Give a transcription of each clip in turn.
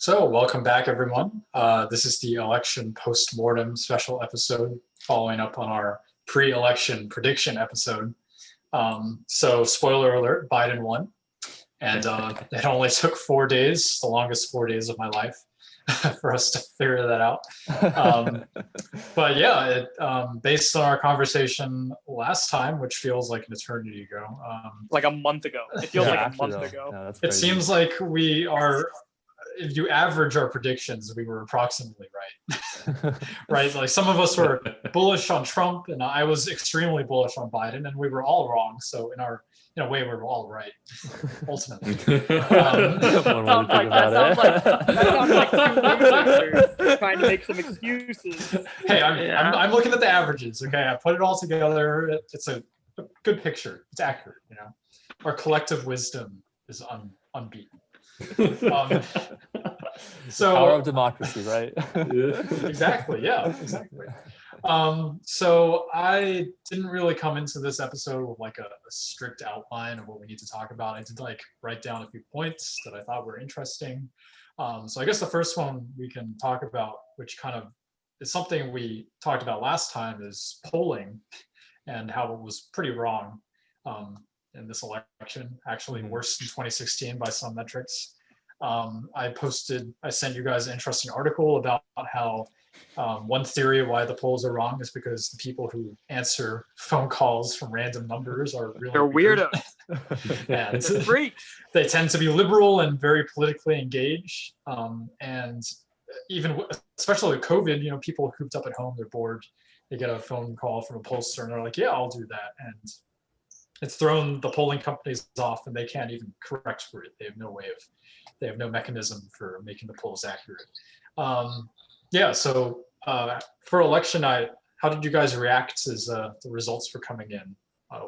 So, welcome back, everyone. This is the election post-mortem special episode following up on our pre-election prediction episode. So, spoiler alert, Biden won. And it only took 4 days, the longest 4 days of my life, for us to figure that out. But yeah, based on our conversation last time, which feels like an eternity ago. Like a month ago. It feels like a month ago. Yeah, that's It crazy. seems like we are, if you average our predictions, we were approximately right. Right? Like some of us were bullish on Trump, and I was extremely bullish on Biden, and we were all wrong. So in a way, we were all right, ultimately. One way to think about That sounds like two losers trying to make some excuses. Hey, I'm looking at the averages. Okay, I put it all together. It's a good picture. It's accurate. Our collective wisdom is unbeaten. So Power of democracy, right? exactly. So I didn't really come into this episode with like a strict outline of what we need to talk about. I did like write down a few points that I thought were interesting. So I guess the first one we can talk about, which kind of is something we talked about last time, is polling and how it was pretty wrong in this election, actually worse than 2016 by some metrics. I sent you guys an interesting article about how one theory why the polls are wrong is because the people who answer phone calls from random numbers are really They're weird. weirdos. And They're freaks. they tend to be liberal and very politically engaged. And even especially with COVID, people cooped up at home, they're bored. They get a phone call from a pollster and they're like, yeah, I'll do that. And it's thrown the polling companies off, and they can't even correct for it. They have no mechanism for making the polls accurate. So for election night, how did you guys react as the results were coming in?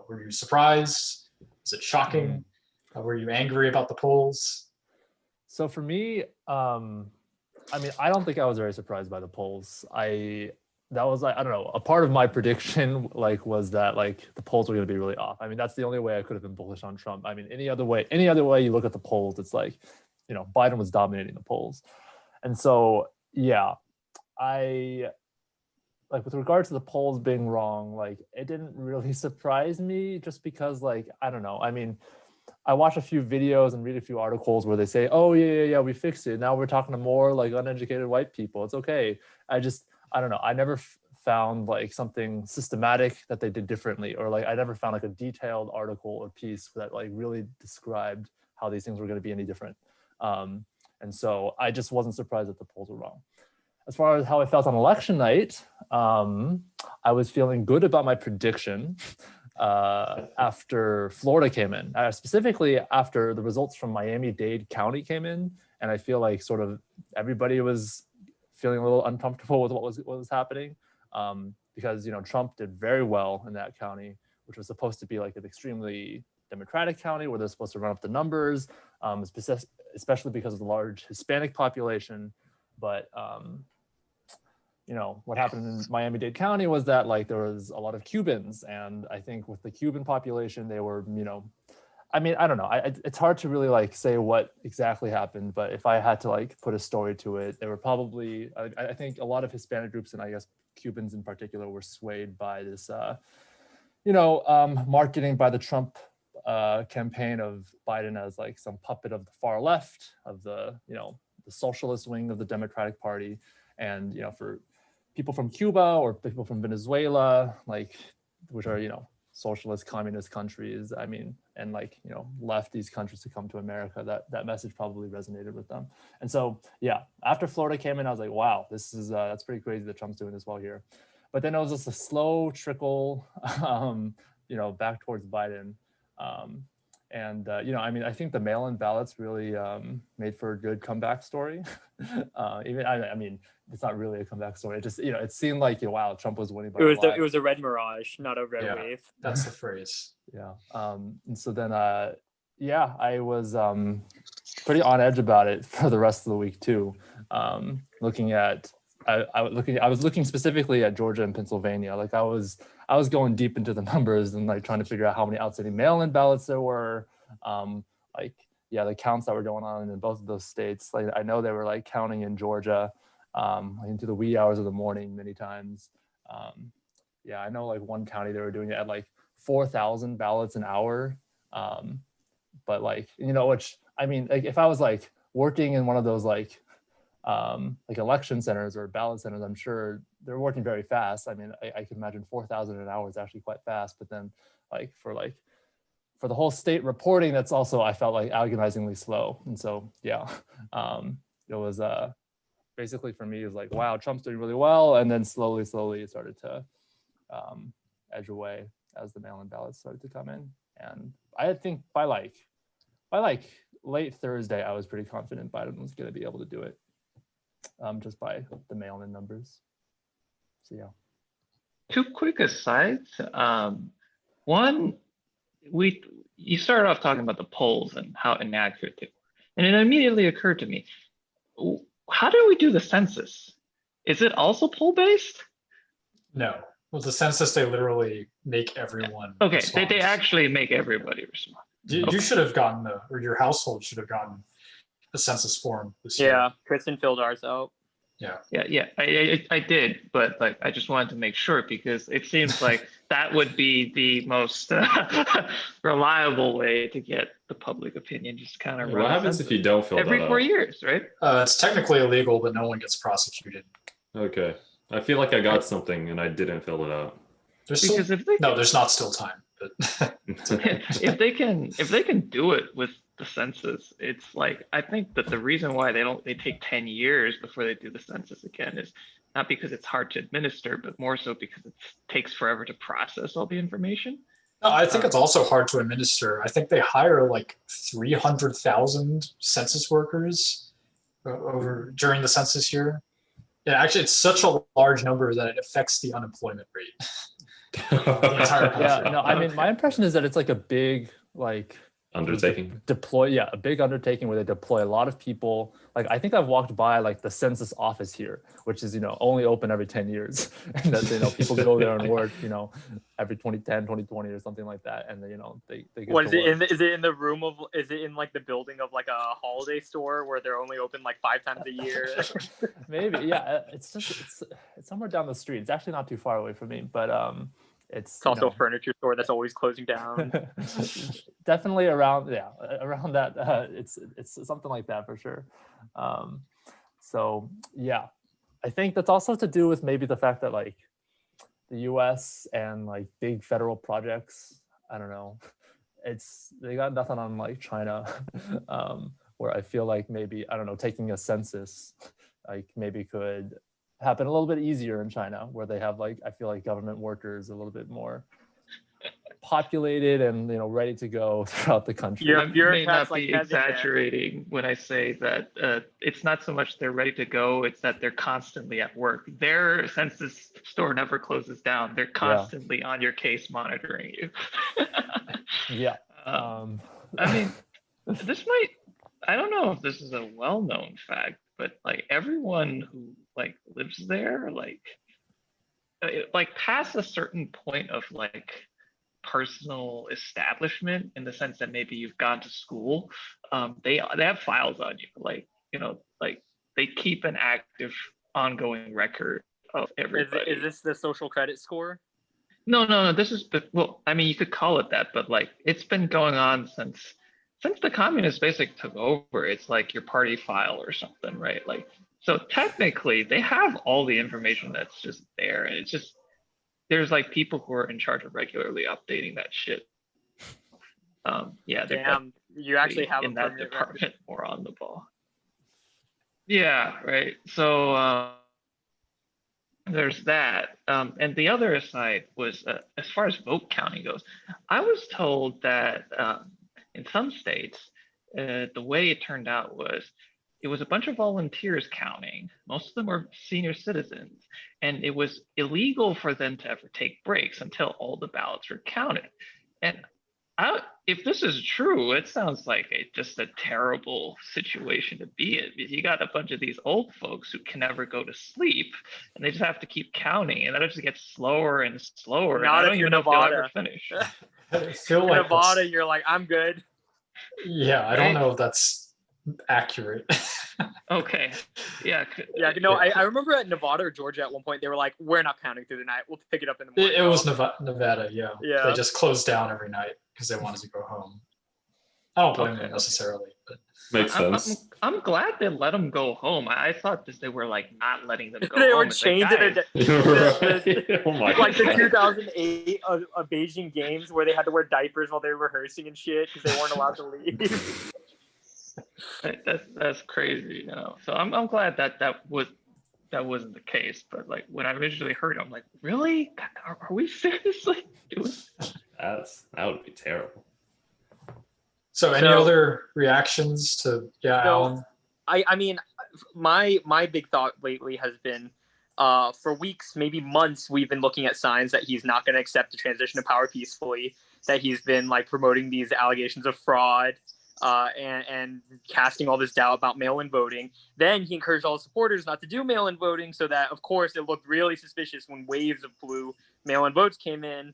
Were you surprised? Was it shocking? Were you angry about the polls? So for me, I don't think I was very surprised by the polls. That was like, I don't know, a part of my prediction was that the polls were going to be really off. That's the only way I could have been bullish on Trump. Any other way you look at the polls, it's like, Biden was dominating the polls. And so, yeah, with regard to the polls being wrong, it didn't really surprise me just because I don't know. I watch a few videos and read a few articles where they say, oh, yeah, we fixed it. Now we're talking to more uneducated white people. It's okay. I don't know. I never found something systematic that they did differently, or I never found a detailed article or piece that really described how these things were going to be any different. And so I just wasn't surprised that the polls were wrong. As far as how I felt on election night, I was feeling good about my prediction after Florida came in, specifically after the results from Miami-Dade County came in. And I feel like sort of everybody was feeling a little uncomfortable with what was happening because, Trump did very well in that county, which was supposed to be an extremely Democratic county where they're supposed to run up the numbers, especially because of the large Hispanic population. But what happened in Miami-Dade County was that there was a lot of Cubans, and I think with the Cuban population, they were, I don't know. It's hard to really say what exactly happened, but if I had to put a story to it, there were probably, I think a lot of Hispanic groups, and I guess Cubans in particular, were swayed by this, marketing by the Trump campaign of Biden as some puppet of the far left, of the socialist wing of the Democratic Party. And, for people from Cuba or people from Venezuela, which are, socialist communist countries, and left these countries to come to America, that message probably resonated with them. And so, yeah, after Florida came in, I was like, wow, this is, that's pretty crazy that Trump's doing this well here. But then it was just a slow trickle, back towards Biden. I think the mail-in ballots really made for a good comeback story. It's not really a comeback story. It just, it seemed like, wow, Trump was winning by a lot. It was a red mirage, not a red wave. That's the phrase. Yeah. And so then, I was pretty on edge about it for the rest of the week too. I was looking specifically at Georgia and Pennsylvania. I was going deep into the numbers and trying to figure out how many outstanding mail-in ballots there were. yeah, the counts that were going on in both of those states. Like I know they were like counting in Georgia into the wee hours of the morning many times. Yeah, I know like one county they were doing it at like 4,000 ballots an hour. But like, which I mean, like if I was like working in one of those like election centers or ballot centers, I'm sure they're working very fast. I mean, I can imagine 4,000 an hour is actually quite fast, but then for the whole state reporting, that's also, I felt like agonizingly slow. And so, yeah, it was basically for me, it was like, wow, Trump's doing really well. And then slowly it started to edge away as the mail-in ballots started to come in. And I think by late Thursday, I was pretty confident Biden was going to be able to do it just by the mail-in numbers. So, yeah. Two quick asides. One, you started off talking about the polls and how inaccurate they were. And it immediately occurred to me, how do we do the census? Is it also poll-based? No. Well, the census, they literally make everyone Okay, respond. they actually make everybody respond. You should have gotten or your household should have gotten the census form this year. Yeah, Kristen filled ours out. Yeah, I did, but like I just wanted to make sure because it seems like that would be the most reliable way to get the public opinion. Just kind of What happens if you don't fill that every out? 4 years, right? It's technically illegal, but no one gets prosecuted. Okay, I feel like I got something and I didn't fill it out. Because if they no, there's not still time. But if they can do it with the census, it's like I think that the reason why they take 10 years before they do the census again is not because it's hard to administer, but more so because it takes forever to process all the information. No, I think it's also hard to administer. I think they hire like 300,000 census workers over during the census year. Yeah, actually, it's such a large number that it affects the unemployment rate. The entire country. Yeah, no, I mean, my impression is that it's like a big Undertaking. A big undertaking where they deploy a lot of people. Like I think I've walked by like the census office here, which is only open every 10 years, and that people go there and work every 2010 2020 or something like that, and then they get What is to it work. is it in the room of, is it in like the building of like a holiday store where they're only open like 5 times a year? Maybe, yeah, it's somewhere down the street. It's actually not too far away from me, but it's also a furniture store that's always closing down. definitely around that. It's something like that for sure. So yeah, I think that's also to do with maybe the fact that like the US and like big federal projects, I don't know, they got nothing on like China, where I feel like maybe, I don't know, taking a census like maybe could happen a little bit easier in China, where they have like, I feel like government workers a little bit more populated and ready to go throughout the country. Yeah. I may not bureaucrats like be Kevin exaggerating when I say that it's not so much they're ready to go, it's that they're constantly at work. Their census store never closes down. They're constantly on your case monitoring you. Yeah. I mean, I don't know if this is a well-known fact, but like everyone who like lives there, like past a certain point of like personal establishment, in the sense that maybe you've gone to school, they have files on you, like they keep an active ongoing record of everybody. Is this the social credit score? No, this is I mean, you could call it that, but like it's been going on since the communists basically took over. It's like your party file or something, right? Like, so technically they have all the information that's just there, and it's just there's like people who are in charge of regularly updating that shit. Yeah, Damn, you actually have in that department more on the ball. Yeah, right. So there's that. And the other side was, as far as vote counting goes, I was told that in some states, the way it turned out was it was a bunch of volunteers counting. Most of them were senior citizens, and it was illegal for them to ever take breaks until all the ballots were counted. And if this is true, it sounds like just a terrible situation to be in, because you got a bunch of these old folks who can never go to sleep, and they just have to keep counting, and that just gets slower and slower. Not and I if don't you're even know if they'll Nevada. ever finish. I feel In like Nevada, you're like, I'm good. Yeah, I don't Right? know if that's accurate. Okay. Yeah. Yeah, I remember at Nevada or Georgia at one point they were like, "We're not counting through the night. We'll pick it up in the morning." It was Nevada, yeah. They Yeah. just closed down every night because they wanted to go home. I don't blame them Okay. necessarily, but Makes I'm, I'm sense. I'm glad they let them go home. I thought that they were like not letting them go They home. were It's like, chained to their guys, Right. Oh my like the god. 2008 Beijing games where they had to wear diapers while they were rehearsing and shit because they weren't allowed to leave. that's crazy, you know. So I'm glad that wasn't the case. But like when I originally heard, I'm like, really? Are we seriously doing? That would be terrible. so any So- other reactions to So- Alan? I mean, my big thought lately has been, for weeks, maybe months, we've been looking at signs that he's not going to accept the transition of power peacefully. That he's been like promoting these allegations of fraud, and casting all this doubt about mail-in voting. Then he encouraged all his supporters not to do mail-in voting, so that of course it looked really suspicious when waves of blue mail-in votes came in.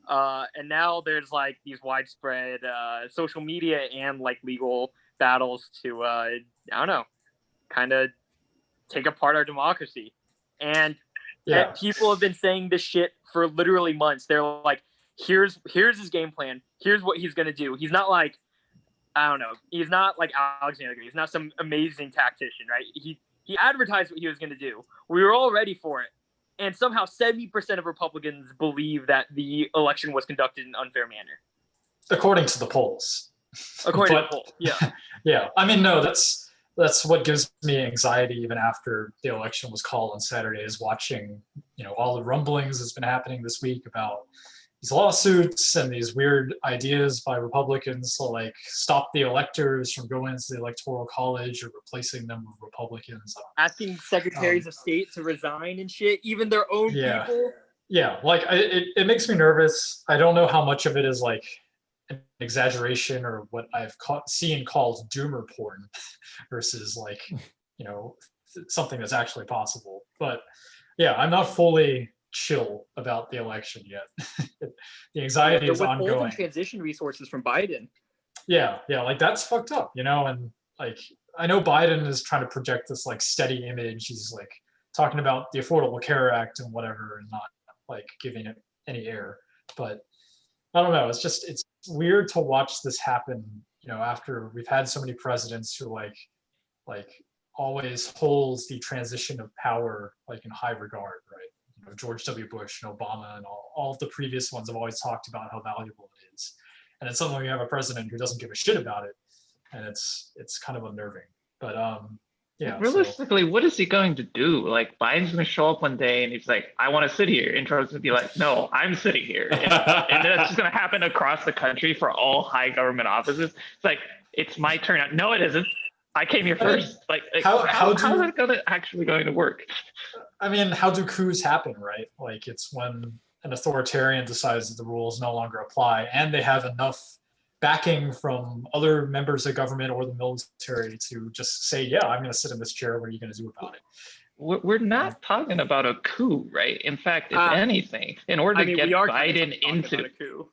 And now there's like these widespread social media and like legal battles to I don't know, kind of take apart our democracy. And Yeah, people have been saying this shit for literally months. They're like, here's his game plan. Here's what he's gonna do. He's not like, I don't know. He's not like Alexander Green. He's not some amazing tactician, right? He advertised what he was gonna do. We were all ready for it. And somehow 70% of Republicans believe that the election was conducted in an unfair manner. according to the polls. According to But- the poll. Yeah. Yeah, I mean, no, that's what gives me anxiety even after the election was called on Saturday, is watching, all the rumblings that's been happening this week about these lawsuits and these weird ideas by Republicans to like stop the electors from going into the electoral college or replacing them with Republicans. Asking secretaries of state to resign and shit, even their own Yeah. people. Yeah, like it makes me nervous. I don't know how much of it is like an exaggeration or what I've seen called doomer porn versus like, something that's actually possible. But yeah, I'm not fully chill about the election yet. The anxiety They're is withholding ongoing. transition resources from Biden. Yeah, like that's fucked up, and like I know Biden is trying to project this like steady image. He's like talking about the Affordable Care Act and whatever and not like giving it any air. But I don't know, it's weird to watch this happen, after we've had so many presidents who like always holds the transition of power like in high regard, right? George W. Bush and Obama and all of the previous ones have always talked about how valuable it is. And then suddenly we have a president who doesn't give a shit about it. And it's kind of unnerving. But yeah. Realistically, what is he going to do? Like Biden's going to show up one day and he's like, "I want to sit here," and Trump's going to be like, "No, I'm sitting here," and that's just going to happen across the country for all high government offices. It's like, it's my turn. No, it isn't. I came here first. Like, how is it actually going to work? I mean, how do coups happen, right? Like it's when an authoritarian decides that the rules no longer apply and they have enough backing from other members of government or the military to just say, yeah, I'm going to sit in this chair. What are you going to do about it? We're not talking about a coup, right? In fact, if anything, in order to get Biden into a coup.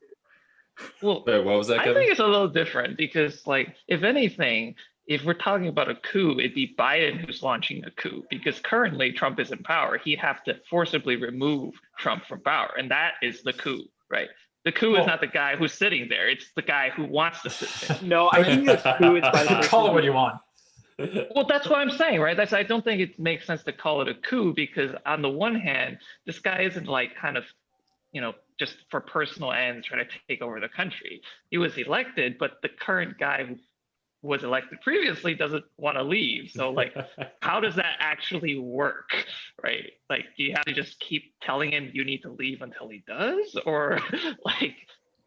Well, Wait, what was that, I Kevin? think it's a little different because, like, if anything, if we're talking about a coup, it'd be Biden who's launching a coup because currently Trump is in power. He'd have to forcibly remove Trump from power, and that is the coup, right? The coup is not the guy who's sitting there; it's the guy who wants to sit there. No, I think the coup is by the person Call it what who- you want. Well, that's what I'm saying, right? I don't think it makes sense to call it a coup because on the one hand, this guy isn't like kind of, just for personal ends trying to take over the country. He was elected, but the current guy who was elected previously doesn't want to leave. So like, how does that actually work, right? Like, do you have to just keep telling him you need to leave until he does? Or like,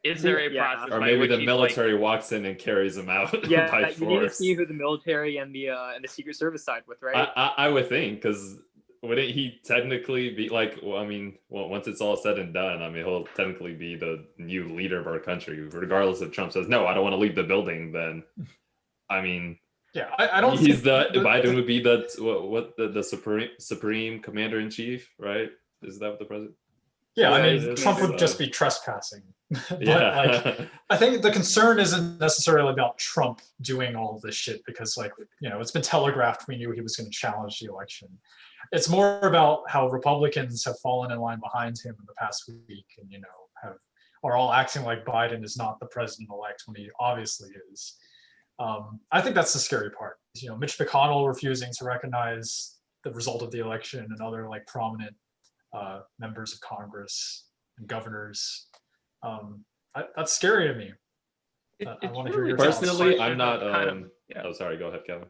is there a process Or by maybe which the he's military walks in and carries him out Yeah, by you need to force. see who the military and the Secret Service side with, right? I would think, because wouldn't he technically be like, once it's all said and done, he'll technically be the new leader of our country, regardless if Trump says, no, I don't want to leave the building, then, Yeah, I don't he's think Biden would be the supreme commander in chief, right? Is that what the president? Yeah, I It's- mean, it's, Trump would just be trespassing. But like, yeah. I think the concern isn't necessarily about Trump doing all of this shit because, like, it's been telegraphed. We knew he was going to challenge the election. It's more about how Republicans have fallen in line behind him in the past week, and are all acting like Biden is not the president-elect when he obviously is. I think that's the scary part. Mitch McConnell refusing to recognize the result of the election, and other like prominent members of Congress and governors. That's scary to me. I want to hear your thoughts. Personally, I'm not. Yeah. Oh, sorry. Go ahead, Kevin.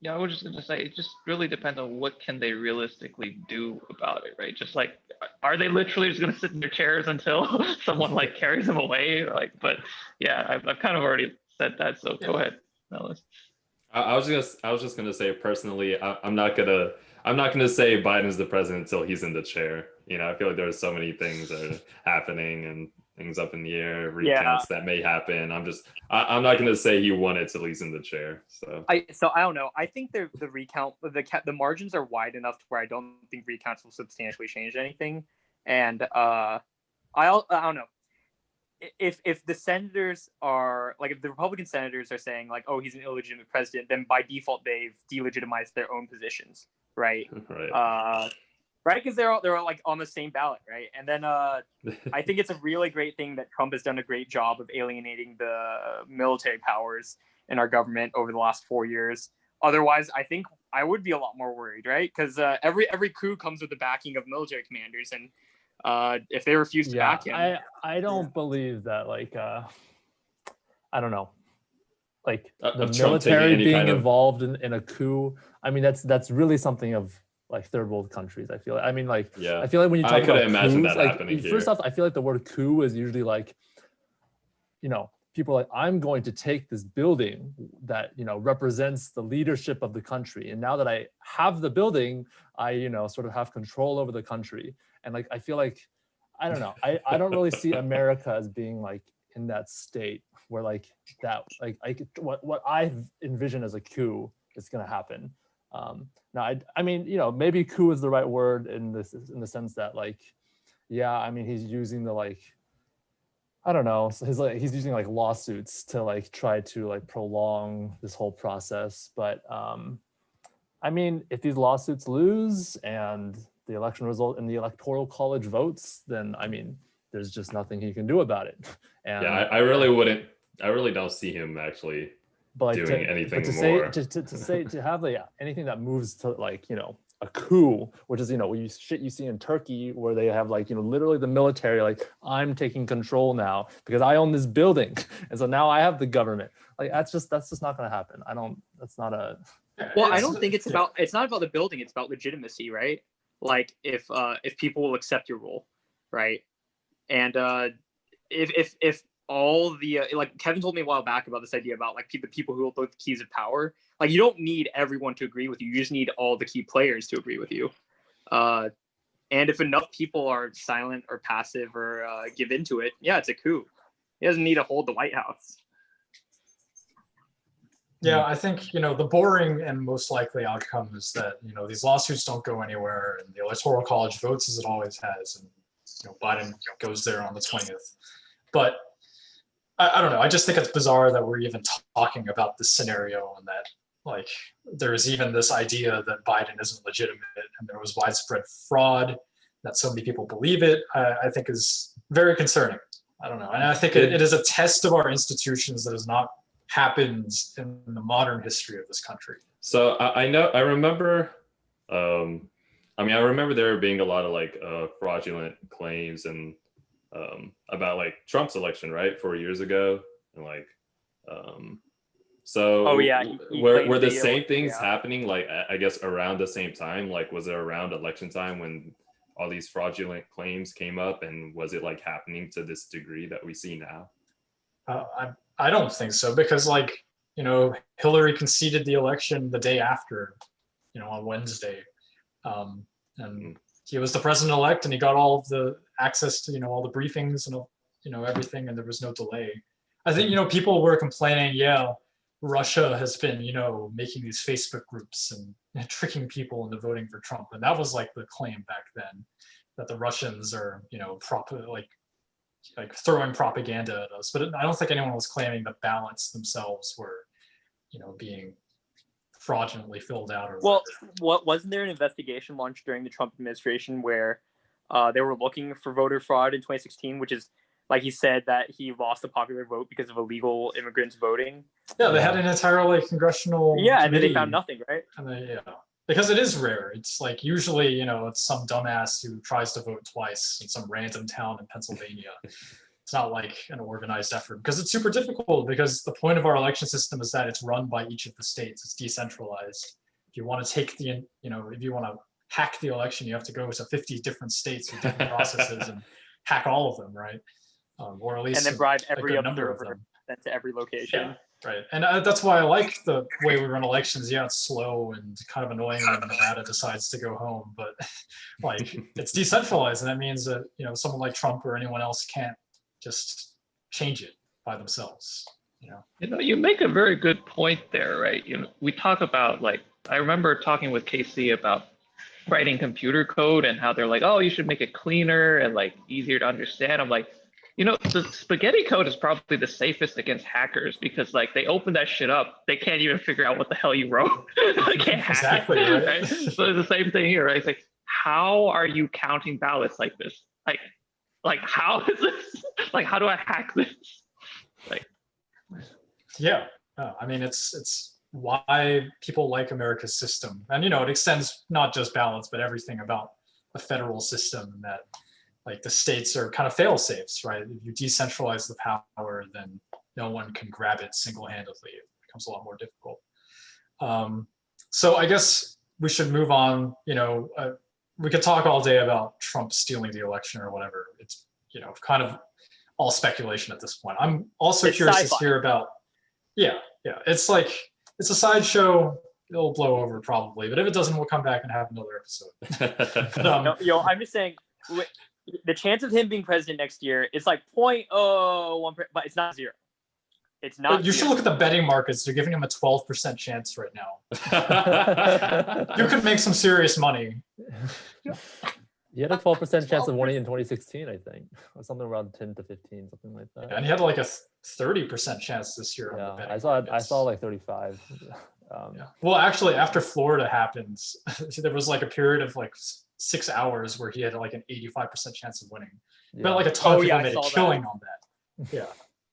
Yeah, I was just gonna say it just really depends on what can they realistically do about it, right? Just like, are they literally just gonna sit in their chairs until someone like carries them away? Like, but yeah, I've kind of already said that, so go ahead, Nellis. I was just gonna say personally, I'm not gonna say Biden's the president until he's in the chair. I feel like there's so many things that are happening and things up in the air, recounts that may happen. I'm not gonna say he won it till he's in the chair. So I don't know. I think the recount, the margins are wide enough to where I don't think recounts will substantially change anything. And I don't know. If the senators are like, if the Republican senators are saying like, oh, he's an illegitimate president, then by default they've delegitimized their own positions, right? right. Right, because they're all like on the same ballot, right? And then I think it's a really great thing that Trump has done a great job of alienating the military powers in our government over the last 4 years. Otherwise, I think I would be a lot more worried, right? Because every coup comes with the backing of military commanders, and if they refuse to back him, I don't believe that. Like, I don't know, like the Trump taking military any being kind of- involved in a coup. I mean, that's really something of like third world countries. I feel. I mean, like, Yeah. I feel like when you talk about couldn't imagine coups, that like, happening first here. off, I feel like the word coup is usually like, people are like, I'm going to take this building that represents the leadership of the country, and now that I have the building, I sort of have control over the country. And like, I feel like, I don't know, I don't really see America as being like in that state where like that, like what I envision as a coup is going to happen. Now, I mean, maybe coup is the right word in the sense that like, yeah, I mean, he's using the like, I don't know, so he's using like lawsuits to like try to like prolong this whole process. But I mean, if these lawsuits lose and the election result in the electoral college votes, then I mean, there's just nothing he can do about it. And Yeah, I really don't see him actually doing anything more. To have anything that moves to like a coup, which is you see in Turkey where they have like literally the military like, I'm taking control now because I own this building, and so now I have the government. Like that's just not going to happen. That's not a. Well, I don't think it's not about the building. It's about legitimacy, right? Like if people will accept your rule, right? And if all the like Kevin told me a while back about this idea about like the people who hold the keys of power, like you don't need everyone to agree with you. You just need all the key players to agree with you. And if enough people are silent or passive or give into it, yeah, it's a coup. He doesn't need to hold the White House. Yeah, I think the boring and most likely outcome is that these lawsuits don't go anywhere, and the electoral college votes as it always has, and Biden goes there on the 20th. But I don't know. I just think it's bizarre that we're even talking about this scenario, and that like there's even this idea that Biden isn't legitimate and there was widespread fraud, that so many people believe it. I think is very concerning. I don't know, and I think it is a test of our institutions that has not happened in the modern history of this country. So I remember there being a lot of like fraudulent claims and about like Trump's election, right, 4 years ago, and like so Oh yeah, were the same things happening like I guess around the same time? Like was it around election time when all these fraudulent claims came up, and was it like happening to this degree that we see now? I don't think so, because like Hillary conceded the election the day after, on Wednesday, and he was the president-elect, and he got all of the access to all the briefings and everything, and there was no delay. I think people were complaining, yeah, Russia has been making these Facebook groups and tricking people into voting for Trump, and that was like the claim back then. that the Russians are, like throwing propaganda at us. But I don't think anyone was claiming the ballots themselves were, being fraudulently filled out. Or well, what wasn't there an investigation launched during the Trump administration where they were looking for voter fraud in 2016, which is, like he said, that he lost the popular vote because of illegal immigrants voting. Yeah, they had an entire congressional. Yeah, and then they found nothing, right? And because it is rare. It's like usually, it's some dumbass who tries to vote twice in some random town in Pennsylvania. It's not like an organized effort because it's super difficult, because the point of our election system is that it's run by each of the states. It's decentralized. If you want to take if you want to hack the election, you have to go to 50 different states with different processes and hack all of them, right? Or at least and then bribe every number of them. Sent to every location. Yeah, right. And that's why I like the way we run elections. Yeah, it's slow and kind of annoying when Nevada decides to go home, but like it's decentralized, and that means that someone like Trump or anyone else can't just change it by themselves. You make a very good point there, right? We talk about, like, I remember talking with KC about writing computer code and how they're like, oh, you should make it cleaner and like easier to understand. I'm like, the spaghetti code is probably the safest against hackers, because like they open that shit up, they can't even figure out what the hell you wrote. They can't hack it, right? So it's the same thing here, right? It's like, how are you counting ballots like this? Like how is this? Like, how do I hack this? Like, yeah, I mean, it's why people like America's system, and it extends not just ballots, but everything about the federal system, that like the states are kind of fail safes, right? If you decentralize the power, then no one can grab it single-handedly. It becomes a lot more difficult. So I guess we should move on. We could talk all day about Trump stealing the election or whatever. It's kind of all speculation at this point. I'm also curious to hear about. Yeah. It's like it's a sideshow. It'll blow over probably, but if it doesn't, we'll come back and have another episode. But, I'm just saying. The chance of him being president next year is like 0.01, but it's not zero. It's not. You should look at the betting markets. They're giving him a 12% chance right now. You could make some serious money. He had a 12% chance of winning in 2016, I think, or something around 10 to 15, something like that. Yeah, and he had like a 30% chance this year. Yeah, I saw like 35. Yeah. Well, actually, after Florida happened, there was like a period of like 6 hours where he had like an 85% chance of winning. Yeah. But like a ton of people made a killing on that. Yeah,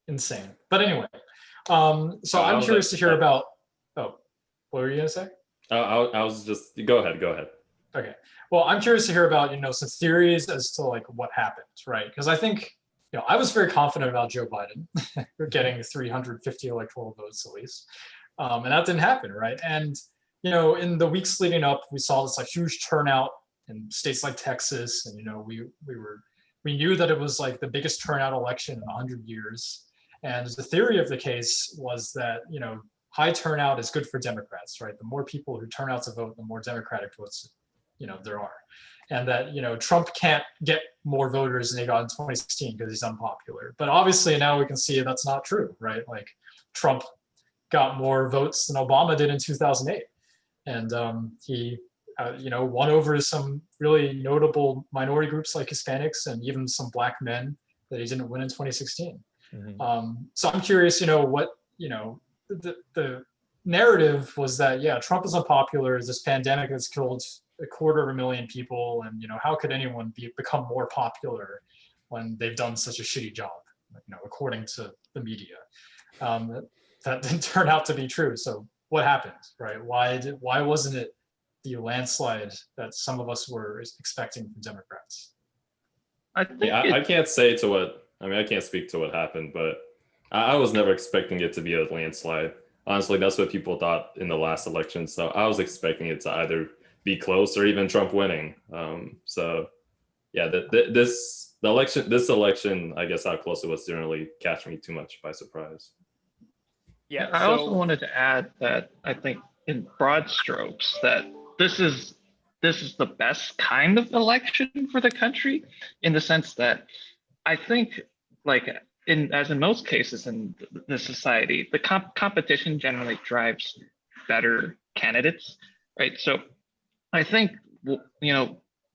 insane. But anyway, so I'm curious to hear about. Oh, what were you gonna say? I was just go ahead. Okay. Well, I'm curious to hear about some theories as to like what happened, right? Because I think I was very confident about Joe Biden getting 350 electoral votes at least, and that didn't happen, right? And in the weeks leading up, we saw this like huge turnout in states like Texas, and we knew that it was like the biggest turnout election in 100 years. And the theory of the case was that high turnout is good for Democrats, right? The more people who turn out to vote, the more Democratic votes there are, and that Trump can't get more voters than he got in 2016 because he's unpopular. But obviously now we can see that's not true, right? Like Trump got more votes than Obama did in 2008, and he won over some really notable minority groups like Hispanics and even some Black men that he didn't win in 2016. Mm-hmm. So I'm curious, what the narrative was that Trump is unpopular. Is this pandemic that's killed 250,000 people, and how could anyone become more popular when they've done such a shitty job, according to the media. That didn't turn out to be true. So what happened, right? Why wasn't it the landslide that some of us were expecting from Democrats? I can't say I can't speak to what happened, but I was never expecting it to be a landslide. Honestly, that's what people thought in the last election. So I was expecting it to either be close or even Trump winning. This election, I guess how close it was didn't really catch me too much by surprise. Yeah, I also wanted to add that I think in broad strokes that this is the best kind of election for the country, in the sense that I think, like in most cases in the society, the competition generally drives better candidates, right? So I think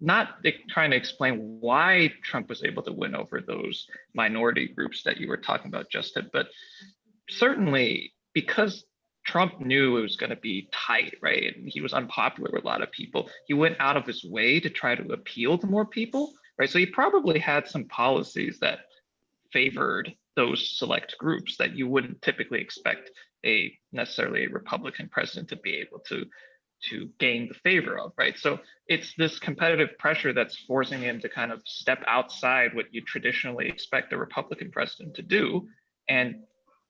not trying to explain why Trump was able to win over those minority groups that you were talking about, Justin, but certainly because Trump knew it was going to be tight, right? And he was unpopular with a lot of people. He went out of his way to try to appeal to more people, right? So he probably had some policies that favored those select groups that you wouldn't typically expect necessarily a Republican president to be able to gain the favor of, right? So it's this competitive pressure that's forcing him to kind of step outside what you traditionally expect a Republican president to do. And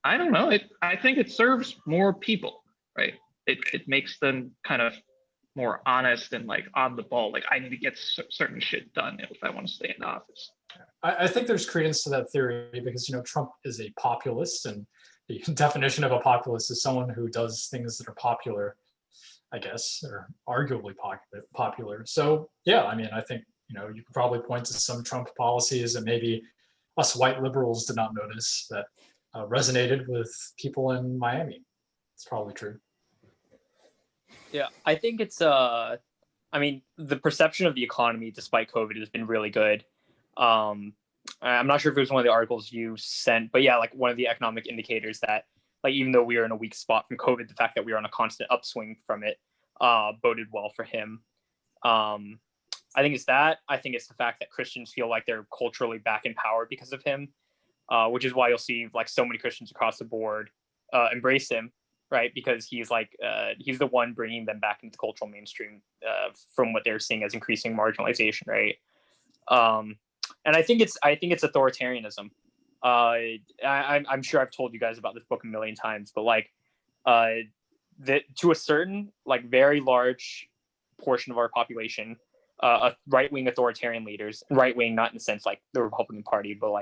I don't know, I think it serves more people, right? It makes them kind of more honest and like on the ball. Like I need to get certain shit done if I want to stay in office. I think there's credence to that theory because, Trump is a populist, and the definition of a populist is someone who does things that are popular, I guess, or arguably popular. So yeah, I mean, I think, you could probably point to some Trump policies that maybe us white liberals did not notice that resonated with people in Miami. It's probably true. Yeah, I think it's I mean, the perception of the economy despite COVID has been really good. I'm not sure if it was one of the articles you sent, but yeah, like one of the economic indicators that, like, even though we are in a weak spot from COVID, the fact that we are on a constant upswing from it boded well for him. I think it's that. I think it's the fact that Christians feel like they're culturally back in power because of him, which is why you'll see like so many Christians across the board embrace him, right? Because he's he's the one bringing them back into the cultural mainstream from what they're seeing as increasing marginalization, right? And I think it's authoritarianism. I'm sure I've told you guys about this book a million times, but that to a certain very large portion of our population, right-wing authoritarian leaders, right-wing not in the sense like the Republican Party, but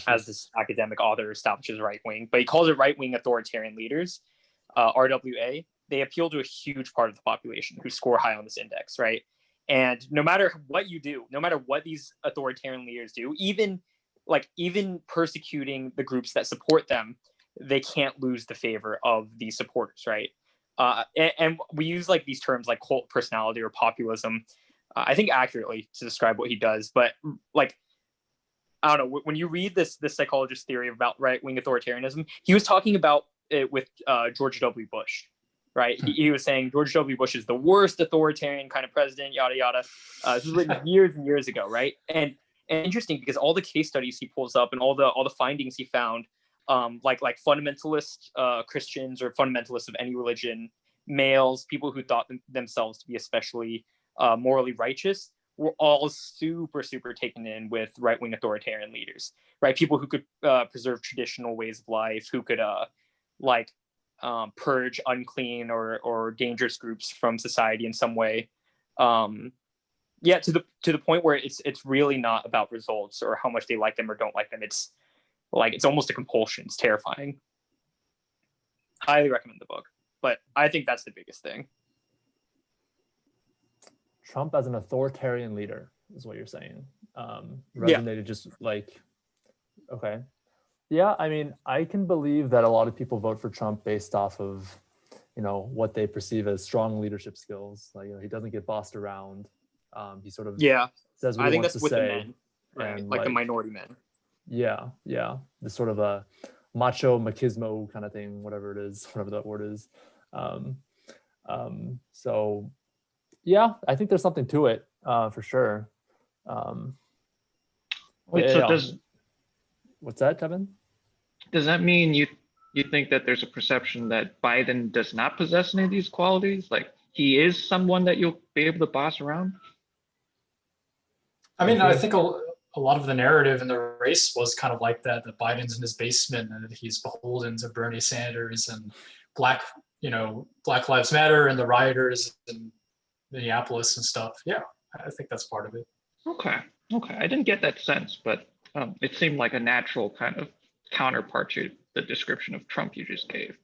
as this academic author establishes right-wing, but he calls it right-wing authoritarian leaders, RWA. They appeal to a huge part of the population who score high on this index, right? And no matter what you do, no matter what these authoritarian leaders do, even persecuting the groups that support them, they can't lose the favor of these supporters, right? And we use these terms like cult personality or populism, I think accurately to describe what he does. But I don't know, when you read this psychologist theory about right-wing authoritarianism, he was talking about it with George W. Bush, right? He was saying George W. Bush is the worst authoritarian kind of president, yada, yada. This was written years and years ago, right? And interesting because all the case studies he pulls up and all the findings he found, like fundamentalist Christians or fundamentalists of any religion, males, people who thought themselves to be especially morally righteous, were all super, super taken in with right-wing authoritarian leaders, right? People who could preserve traditional ways of life, who could purge unclean or dangerous groups from society in some way. To the point where it's really not about results or how much they like them or don't like them. It's almost a compulsion. It's terrifying. Highly recommend the book, but I think that's the biggest thing. Trump as an authoritarian leader is what you're saying. Resonated just okay. Yeah, I mean, I can believe that a lot of people vote for Trump based off of, what they perceive as strong leadership skills. He doesn't get bossed around. He sort of says what I he think wants that's to with say. the men, right? And the minority men. Yeah. This sort of a macho machismo kind of thing, whatever it is, whatever that word is. So yeah, I think there's something to it, for sure. What's that, Kevin? Does that mean you think that there's a perception that Biden does not possess any of these qualities? Like he is someone that you'll be able to boss around? I mean, I think a lot of the narrative in the race was kind of like that Biden's in his basement and that he's beholden to Bernie Sanders and Black Lives Matter and the rioters in Minneapolis and stuff. Yeah, I think that's part of it. Okay. I didn't get that sense, but it seemed like a natural kind of counterpart to the description of Trump you just gave.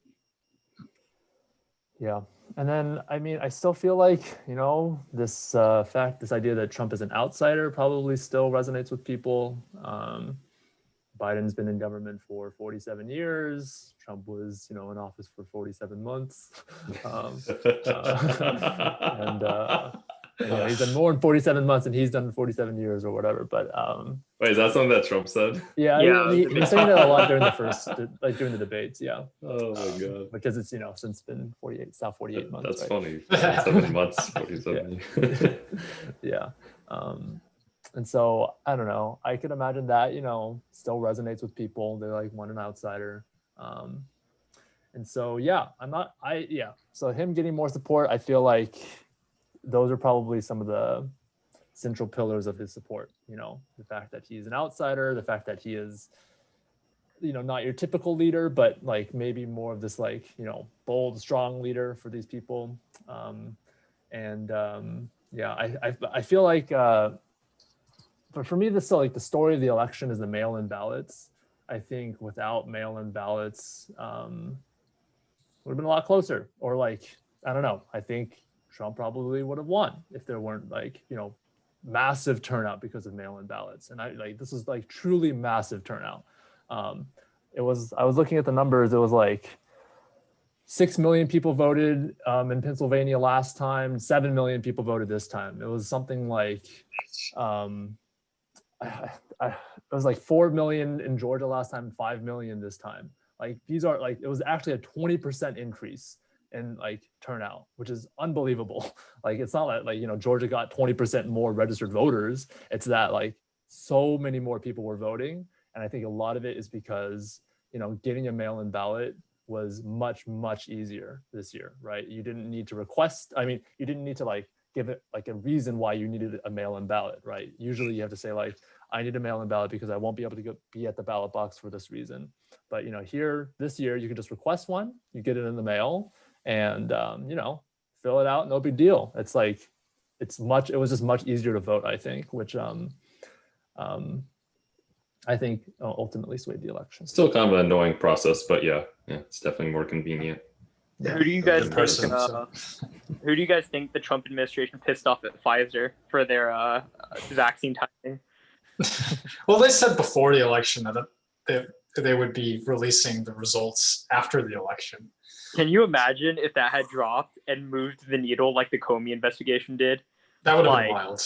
Yeah. And then, I mean, I still feel like, this idea that Trump is an outsider probably still resonates with people. Biden's been in government for 47 years. Trump was, in office for 47 months. He's done more in 47 months than he's done in 47 years or whatever. But Wait, is that something that Trump said? yeah, Yeah, he's saying that a lot during the debates. Yeah. Oh my god. Because it's since been 48, it's now 48 months. That's right? funny. 7 months, 47. Yeah. And so I don't know. I could imagine that still resonates with people. They like want an outsider. And so yeah, So him getting more support, I feel like those are probably some of the central pillars of his support. The fact that he's an outsider, the fact that he is not your typical leader, but like maybe more of this like bold, strong leader for these people. I feel like but for me, this like the story of the election is the mail-in ballots. I think without mail-in ballots, would have been a lot closer. Or like, I don't know. I think Trump probably would have won if there weren't like, massive turnout because of mail-in ballots. And this is like truly massive turnout. I was looking at the numbers. It was like 6 million people voted in Pennsylvania last time. 7 million people voted this time. It was something like, it was like 4 million in Georgia last time, 5 million this time. Like these are like, it was actually a 20% increase in like turnout, which is unbelievable. Like it's not like Georgia got 20% more registered voters. It's that like so many more people were voting. And I think a lot of it is because, getting a mail-in ballot was much, much easier this year, right? You didn't need to you didn't need to like give it like a reason why you needed a mail-in ballot, right? Usually you have to say like, I need a mail-in ballot because I won't be able to be at the ballot box for this reason. But here this year you can just request one, you get it in the mail, and fill it out, no big deal. It's like it was just much easier to vote, I think, which I think ultimately swayed the election. Still kind of an annoying process, but yeah, it's definitely more convenient. Who do you guys think? person, Who do you guys think the Trump administration pissed off at Pfizer for their vaccine timing? Well, they said before the election that they would be releasing the results after the election. Can you imagine if that had dropped and moved the needle like the Comey investigation did? That would have been wild.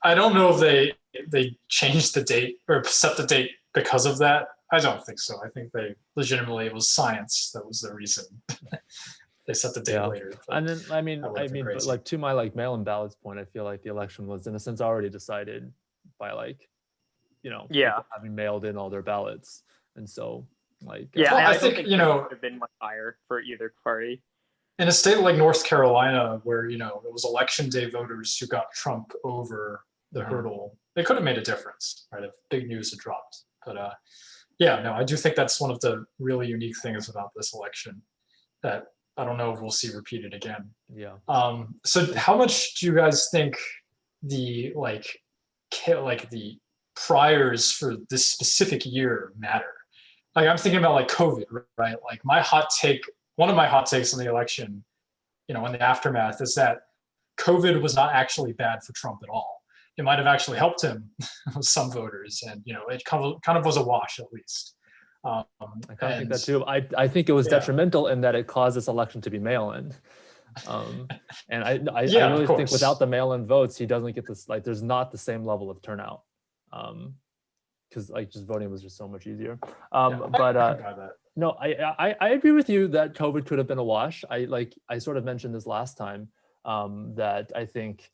I don't know if they changed the date or set the date because of that. I don't think so. I think they legitimately, it was science that was the reason. They set the date later. And then but like to my like mail-in ballots point, I feel like the election was in a sense already decided by like, people having mailed in all their ballots. And so like I think it would have been much higher for either party. In a state like North Carolina, where it was election day voters who got Trump over the hurdle, they could have made a difference, right? If big news had dropped. But I do think that's one of the really unique things about this election that I don't know if we'll see repeated again. Yeah. So how much do you guys think the the priors for this specific year matter? Like I'm thinking about like COVID, right? Like one of my hot takes on the election, in the aftermath, is that COVID was not actually bad for Trump at all. It might have actually helped him with some voters, and it kind of was a wash at least. I kind of think that too. I think it was detrimental in that it caused this election to be mail-in. And I really think without the mail-in votes, he doesn't get this. Like, there's not the same level of turnout. Because like just voting was just so much easier. No, I agree with you that COVID could have been a wash. I sort of mentioned this last time, that I think,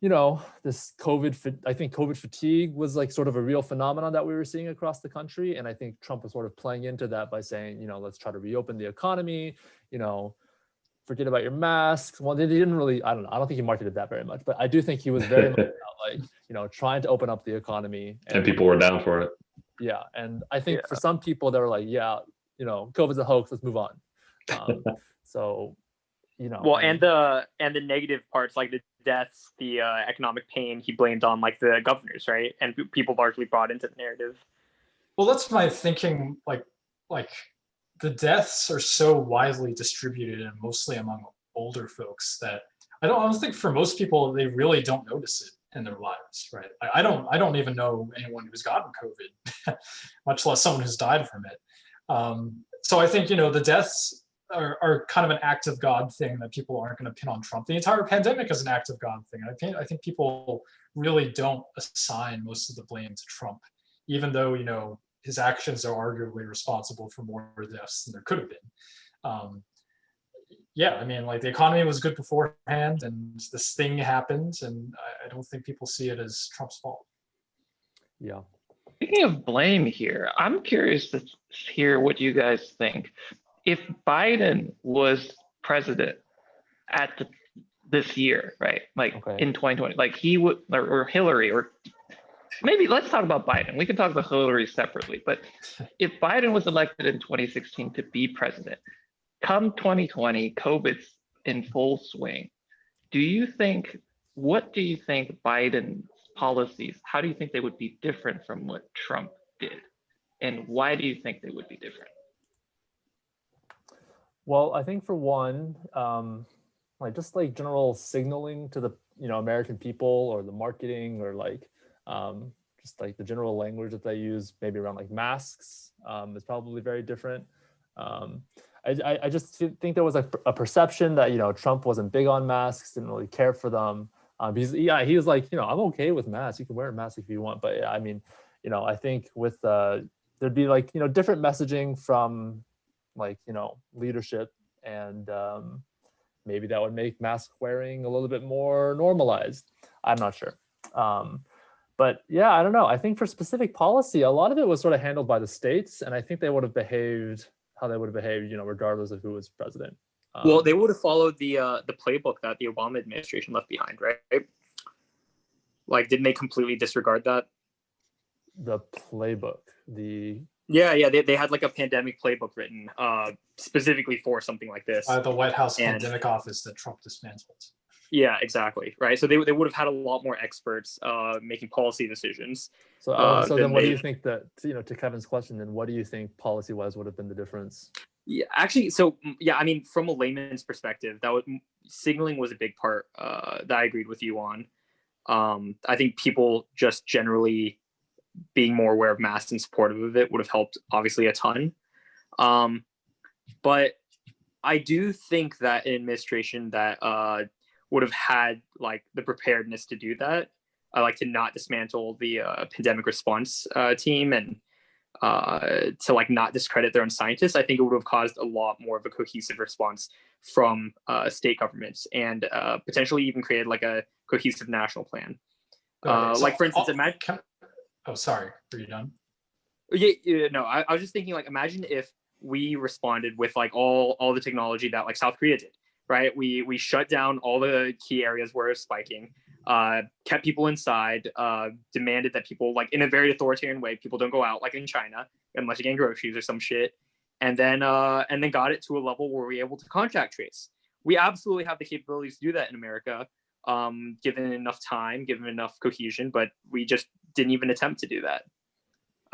this COVID fatigue was like sort of a real phenomenon that we were seeing across the country. And I think Trump was sort of playing into that by saying, let's try to reopen the economy, forget about your masks. Well, they didn't really, I don't think he marketed that very much, but I do think he was very much about trying to open up the economy. And people were down for it. Yeah. And I think for some people, they were like, COVID's a hoax, let's move on. Well, and the negative parts, like the deaths, the economic pain, he blamed on like the governors, right? And people largely brought into the narrative. Well, that's my thinking. Like the deaths are so widely distributed and mostly among older folks that I don't think for most people they really don't notice it in their lives, right? I don't even know anyone who's gotten COVID, much less someone who's died from it. So I think the deaths are kind of an act of God thing that people aren't going to pin on Trump. The entire pandemic is an act of God thing. I think people really don't assign most of the blame to Trump, even though, you know, his actions are arguably responsible for more deaths than there could have been. Yeah, I mean, like the economy was good beforehand, and this thing happened, and I don't think people see it as Trump's fault. Yeah. Speaking of blame here, I'm curious to hear what you guys think. If Biden was president at this year, right? Like in 2020, like he would, or Hillary, or maybe let's talk about Biden. We can talk about Hillary separately, but if Biden was elected in 2016 to be president, come 2020, COVID's in full swing. What do you think Biden's policies, how do you think they would be different from what Trump did? And why do you think they would be different? Well, I think for one, like just like general signaling to the, you know, American people, or the marketing, or like just like the general language that they use, maybe around like masks, is probably very different. I just think there was a perception that, you know, Trump wasn't big on masks, didn't really care for them. He was like, you know, I'm okay with masks. You can wear a mask if you want. But yeah, I mean, you know, I think with there'd be like, you know, different messaging from like, you know, leadership, and maybe that would make mask wearing a little bit more normalized. I'm not sure. But yeah, I don't know. I think for specific policy, a lot of it was sort of handled by the states, and I think they would have behaved how they would have behaved, you know, regardless of who was president. Well, they would have followed the playbook that the Obama administration left behind, right? Like, didn't they completely disregard that? The playbook, Yeah, they had like a pandemic playbook written specifically for something like this. The White House pandemic office that Trump dismantled. Yeah, exactly. Right. So they would have had a lot more experts making policy decisions. So then what do you think that, you know, to Kevin's question, then what do you think policy-wise would have been the difference? Yeah, actually, so yeah, I mean, from a layman's perspective, signaling was a big part that I agreed with you on. I think people just generally being more aware of masks and supportive of it would have helped, obviously, a ton. But I do think that an administration that would have had like the preparedness to do that, like to not dismantle the pandemic response team, and to like not discredit their own scientists, I think it would have caused a lot more of a cohesive response from state governments, and potentially even created like a cohesive national plan. Like for instance, imagine. Oh, sorry. Are you done? Yeah, no. I was just thinking, like, imagine if we responded with like all the technology that like South Korea did, right? We shut down all the key areas where it was spiking, kept people inside, demanded that people, like in a very authoritarian way, people don't go out like in China unless you get groceries or some shit, and then got it to a level where we're able to contact trace. We absolutely have the capabilities to do that in America, given enough time, given enough cohesion, but we just didn't even attempt to do that.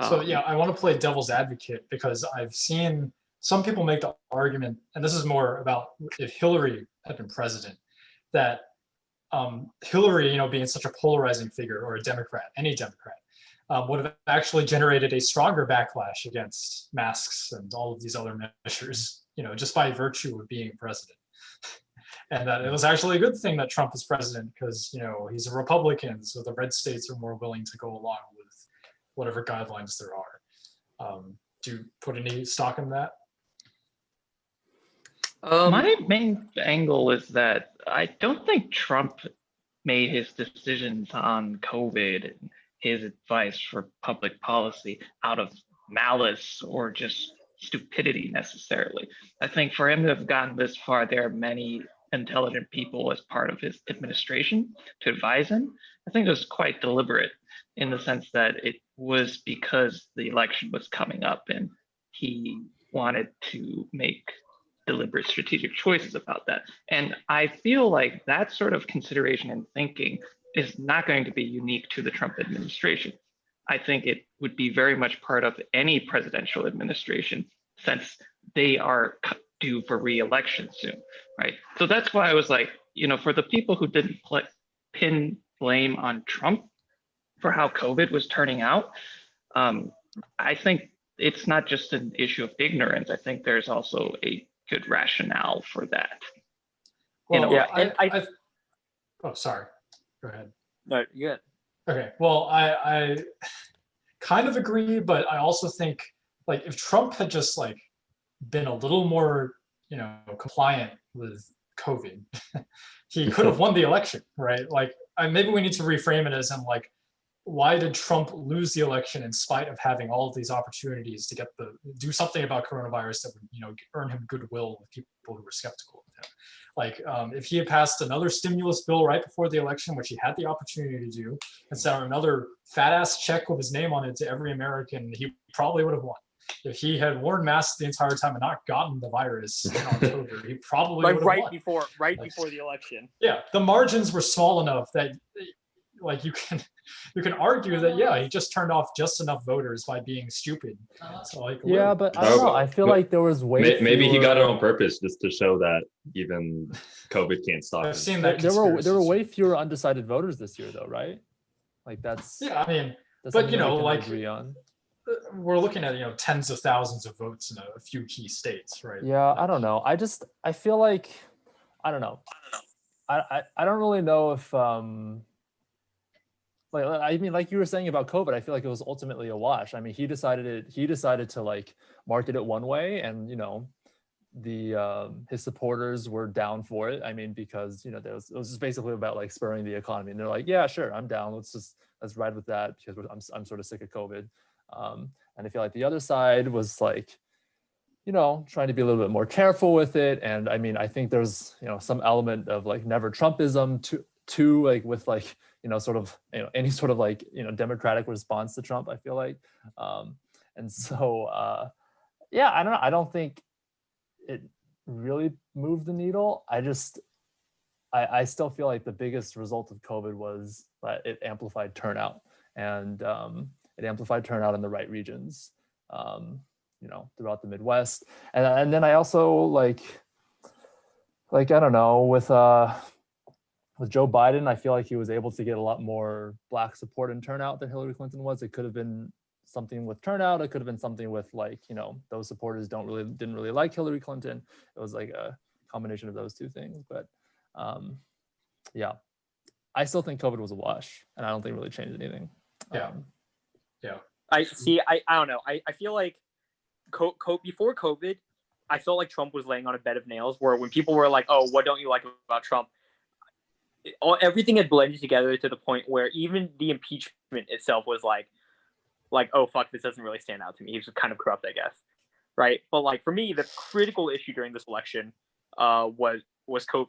So yeah, I want to play devil's advocate, because I've seen some people make the argument, and this is more about if Hillary had been president, that Hillary, you know, being such a polarizing figure, or a Democrat, any Democrat, would have actually generated a stronger backlash against masks and all of these other measures, you know, just by virtue of being president. And that it was actually a good thing that Trump is president, because, you know, he's a Republican, so the red states are more willing to go along with whatever guidelines there are. Do you put any stock in that? My main angle is that I don't think Trump made his decisions on COVID and his advice for public policy out of malice or just stupidity necessarily. I think for him to have gotten this far, there are many intelligent people as part of his administration to advise him. I think it was quite deliberate, in the sense that it was because the election was coming up and he wanted to make deliberate strategic choices about that. And I feel like that sort of consideration and thinking is not going to be unique to the Trump administration. I think it would be very much part of any presidential administration, since they are due for re-election soon, right? So that's why I was like, you know, for the people who didn't pin blame on Trump for how COVID was turning out, I think it's not just an issue of ignorance. I think there's also a good rationale for that. Well, Yeah, and oh, sorry. Go ahead. no, yeah. Okay. Well, I kind of agree, but I also think like if Trump had just like been a little more, compliant with COVID, he could have won the election, right? Like, maybe we need to reframe it as in like, why did Trump lose the election in spite of having all of these opportunities to do something about coronavirus that would, earn him goodwill with people who were skeptical of him? Like, if he had passed another stimulus bill right before the election, which he had the opportunity to do, and sent out another fat ass check with his name on it to every American, he probably would have won. If he had worn masks the entire time and not gotten the virus in October, he probably would have won. Before the election. Yeah, the margins were small enough that, like, you can argue that he just turned off just enough voters by being stupid. So, like, Yeah, but I don't know. I feel like there was maybe he got it on purpose just to show that even COVID can't stop him. I've seen that. There were way fewer undecided voters this year, though, right? Like that's I mean, that's but something that we can like agree on. We're looking at tens of thousands of votes in a few key states, right? Yeah, I don't know. I feel like I don't know. I don't really know if like I mean, like you were saying about COVID, I feel like it was ultimately a wash. I mean, he decided to like market it one way, and the his supporters were down for it. I mean, because it was just basically about like spurring the economy, and they're like, yeah, sure, I'm down. Let's ride with that because I'm sort of sick of COVID. And I feel like the other side was like, trying to be a little bit more careful with it. And I mean, I think there's some element of like never Trumpism to like with like sort of any sort of like democratic response to Trump. I feel like, and so yeah, I don't know. I don't think it really moved the needle. I still feel like the biggest result of COVID was that it amplified turnout, and it amplified turnout in the right regions, throughout the Midwest. And then I also like I don't know, with Joe Biden, I feel like he was able to get a lot more Black support and turnout than Hillary Clinton was. It could have been something with turnout. It could have been something with like, those supporters didn't really like Hillary Clinton. It was like a combination of those two things. But yeah, I still think COVID was a wash, and I don't think it really changed anything. Yeah. I don't know. I feel like before COVID, I felt like Trump was laying on a bed of nails, where when people were like, oh, what don't you like about Trump? Everything had blended together to the point where even the impeachment itself was like, oh, fuck, this doesn't really stand out to me. He's kind of corrupt, I guess. Right. But like for me, the critical issue during this election was COVID,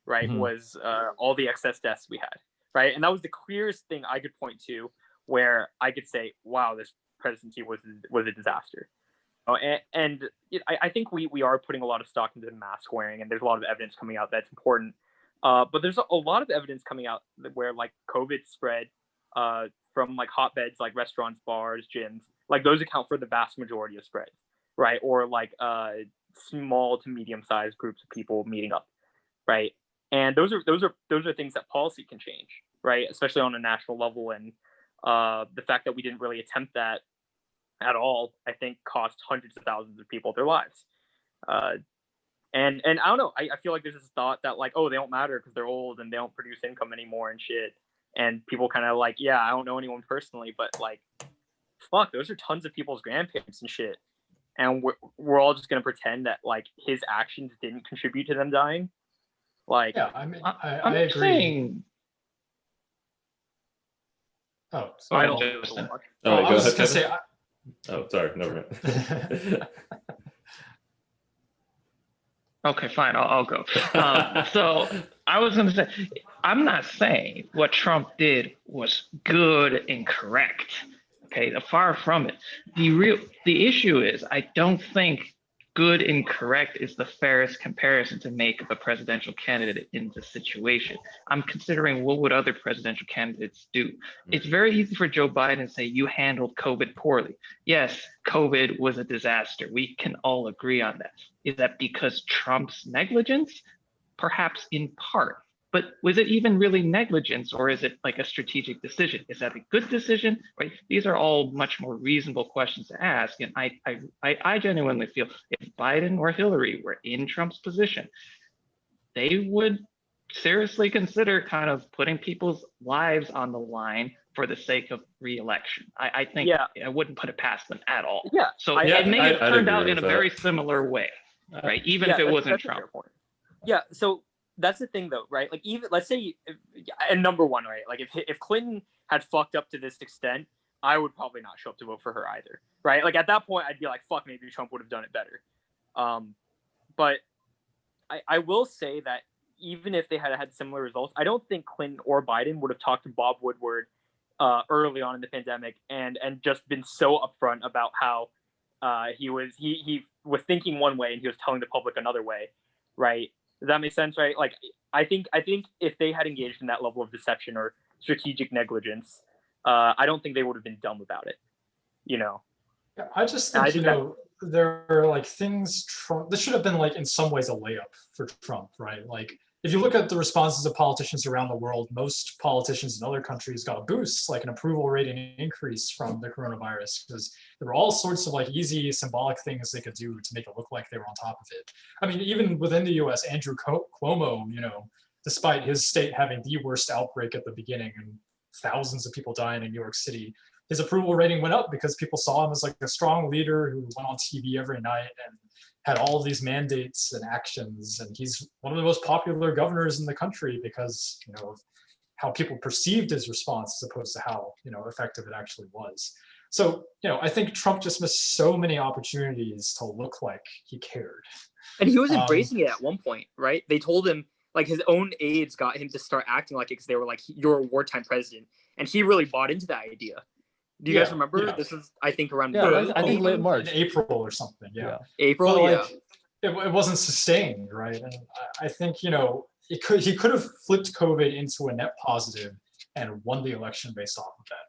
right? Mm-hmm. Was all the excess deaths we had. Right. And that was the clearest thing I could point to where I could say, wow, this presidency was a disaster. I think we are putting a lot of stock into the mask wearing, and there's a lot of evidence coming out that's important. But there's a lot of evidence coming out where like COVID spread from like hotbeds like restaurants, bars, gyms. Like those account for the vast majority of spread, right? Or like small to medium-sized groups of people meeting up, right? And those are things that policy can change, right? Especially on a national level. And the fact that we didn't really attempt that at all, I think, cost hundreds of thousands of people their lives. And I don't know. I feel like there's this thought that like, oh, they don't matter because they're old and they don't produce income anymore and shit. And people kind of like, yeah, I don't know anyone personally, but like, fuck, those are tons of people's grandparents and shit. And we're all just gonna pretend that like his actions didn't contribute to them dying. Like, yeah, I mean, I I'm agree. saying. Oh, I sorry. don't know. I was just gonna say. Oh, sorry, never mind. Okay, fine. I'll go. So I was going to say, I'm not saying what Trump did was good and correct. Okay, far from it. The issue is, I don't think good and correct is the fairest comparison to make of a presidential candidate in this situation. I'm considering what would other presidential candidates do. It's very easy for Joe Biden to say you handled COVID poorly. Yes, COVID was a disaster. We can all agree on that. Is that because Trump's negligence? Perhaps in part. but was it even really negligence, or is it like a strategic decision? Is that a good decision? Right? These are all much more reasonable questions to ask. And I genuinely feel if Biden or Hillary were in Trump's position, they would seriously consider kind of putting people's lives on the line for the sake of re-election. I think I wouldn't put it past them at all. Yeah. So it may have turned out in a very similar way, right? Even if it wasn't Trump. Yeah. So that's the thing, though, right? Like, even let's say, and number one, right? Like, if Clinton had fucked up to this extent, I would probably not show up to vote for her either, right? Like, at that point, I'd be like, fuck, maybe Trump would have done it better. But I will say that even if they had similar results, I don't think Clinton or Biden would have talked to Bob Woodward early on in the pandemic and just been so upfront about how he was thinking one way and he was telling the public another way, right? Does that make sense, right? Like, I think if they had engaged in that level of deception or strategic negligence, I don't think they would have been dumb about it, you know? I just think, there are like things Trump, this should have been like in some ways a layup for Trump, right? Like, if you look at the responses of politicians around the world, most politicians in other countries got a boost, like an approval rating increase from the coronavirus, because there were all sorts of like easy symbolic things they could do to make it look like they were on top of it. I mean, even within the US, Andrew Cuomo, despite his state having the worst outbreak at the beginning and thousands of people dying in New York City, his approval rating went up because people saw him as like a strong leader who went on TV every night and had all of these mandates and actions. And he's one of the most popular governors in the country because, of how people perceived his response as opposed to how, effective it actually was. So, I think Trump just missed so many opportunities to look like he cared. And he was embracing it at one point, right? They told him, like, his own aides got him to start acting like it because they were like, you're a wartime president. And he really bought into that idea. Do you guys remember? Yeah. This is, I think, around I think late March, in April or something. Yeah. April. But, it wasn't sustained, right? And I think he could have flipped COVID into a net positive and won the election based off of that,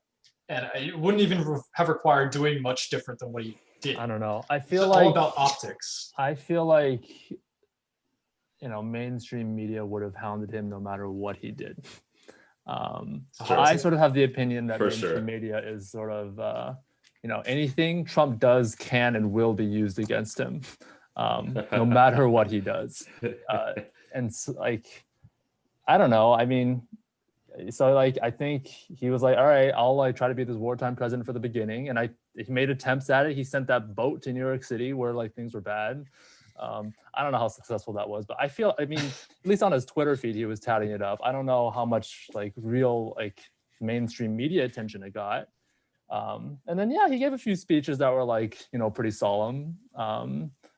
and it wouldn't even have required doing much different than what he did. I don't know. I feel it's like all about optics. I feel like mainstream media would have hounded him no matter what he did. I sort of have the opinion that mainstream media is sort of, anything Trump does can and will be used against him, no matter what he does. And so, like, I don't know. I mean, so like, I think he was like, all right, I'll like try to be this wartime president for the beginning. And he made attempts at it. He sent that boat to New York City where like things were bad. I don't know how successful that was, but I mean, at least on his Twitter feed, he was touting it up. I don't know how much like real like mainstream media attention it got. And then, he gave a few speeches that were like, pretty solemn.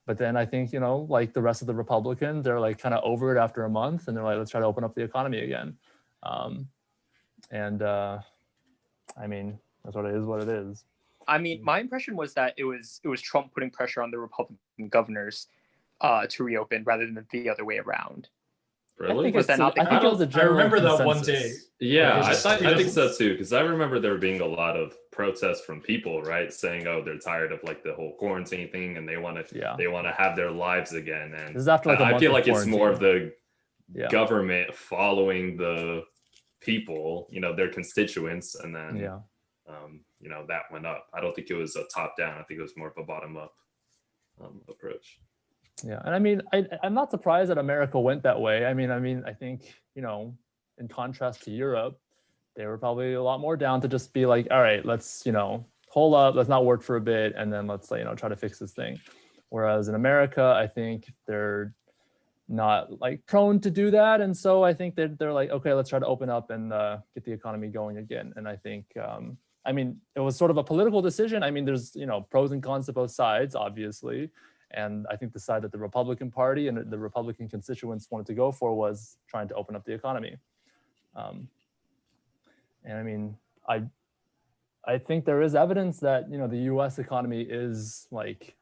But then I think, like the rest of the Republicans, they're like kind of over it after a month and they're like, let's try to open up the economy again. I mean, that's what it is. I mean, my impression was that it was Trump putting pressure on the Republican governors to reopen rather than the other way around. Really? I think it was a general remember consensus. That one day. Yeah, I think so too, because I remember there being a lot of protests from people, right, saying, "Oh, they're tired of like the whole quarantine thing, and they want to have their lives again." And this is after, like, I feel like quarantine. it's more of the government following the people, their constituents, and then that went up. I don't think it was a top down. I think it was more of a bottom up approach. Yeah, and I mean, I'm not surprised that America went that way. I mean, I think, in contrast to Europe, they were probably a lot more down to just be like, all right, let's, hold up, let's not work for a bit, and then let's, try to fix this thing. Whereas in America, I think they're not like prone to do that, and so I think they're like, okay, let's try to open up and get the economy going again. And I think, I mean, it was sort of a political decision. I mean, there's, pros and cons to both sides, obviously. And I think the side that the Republican Party and the Republican constituents wanted to go for was trying to open up the economy. And I mean, I think there is evidence that, the US economy is like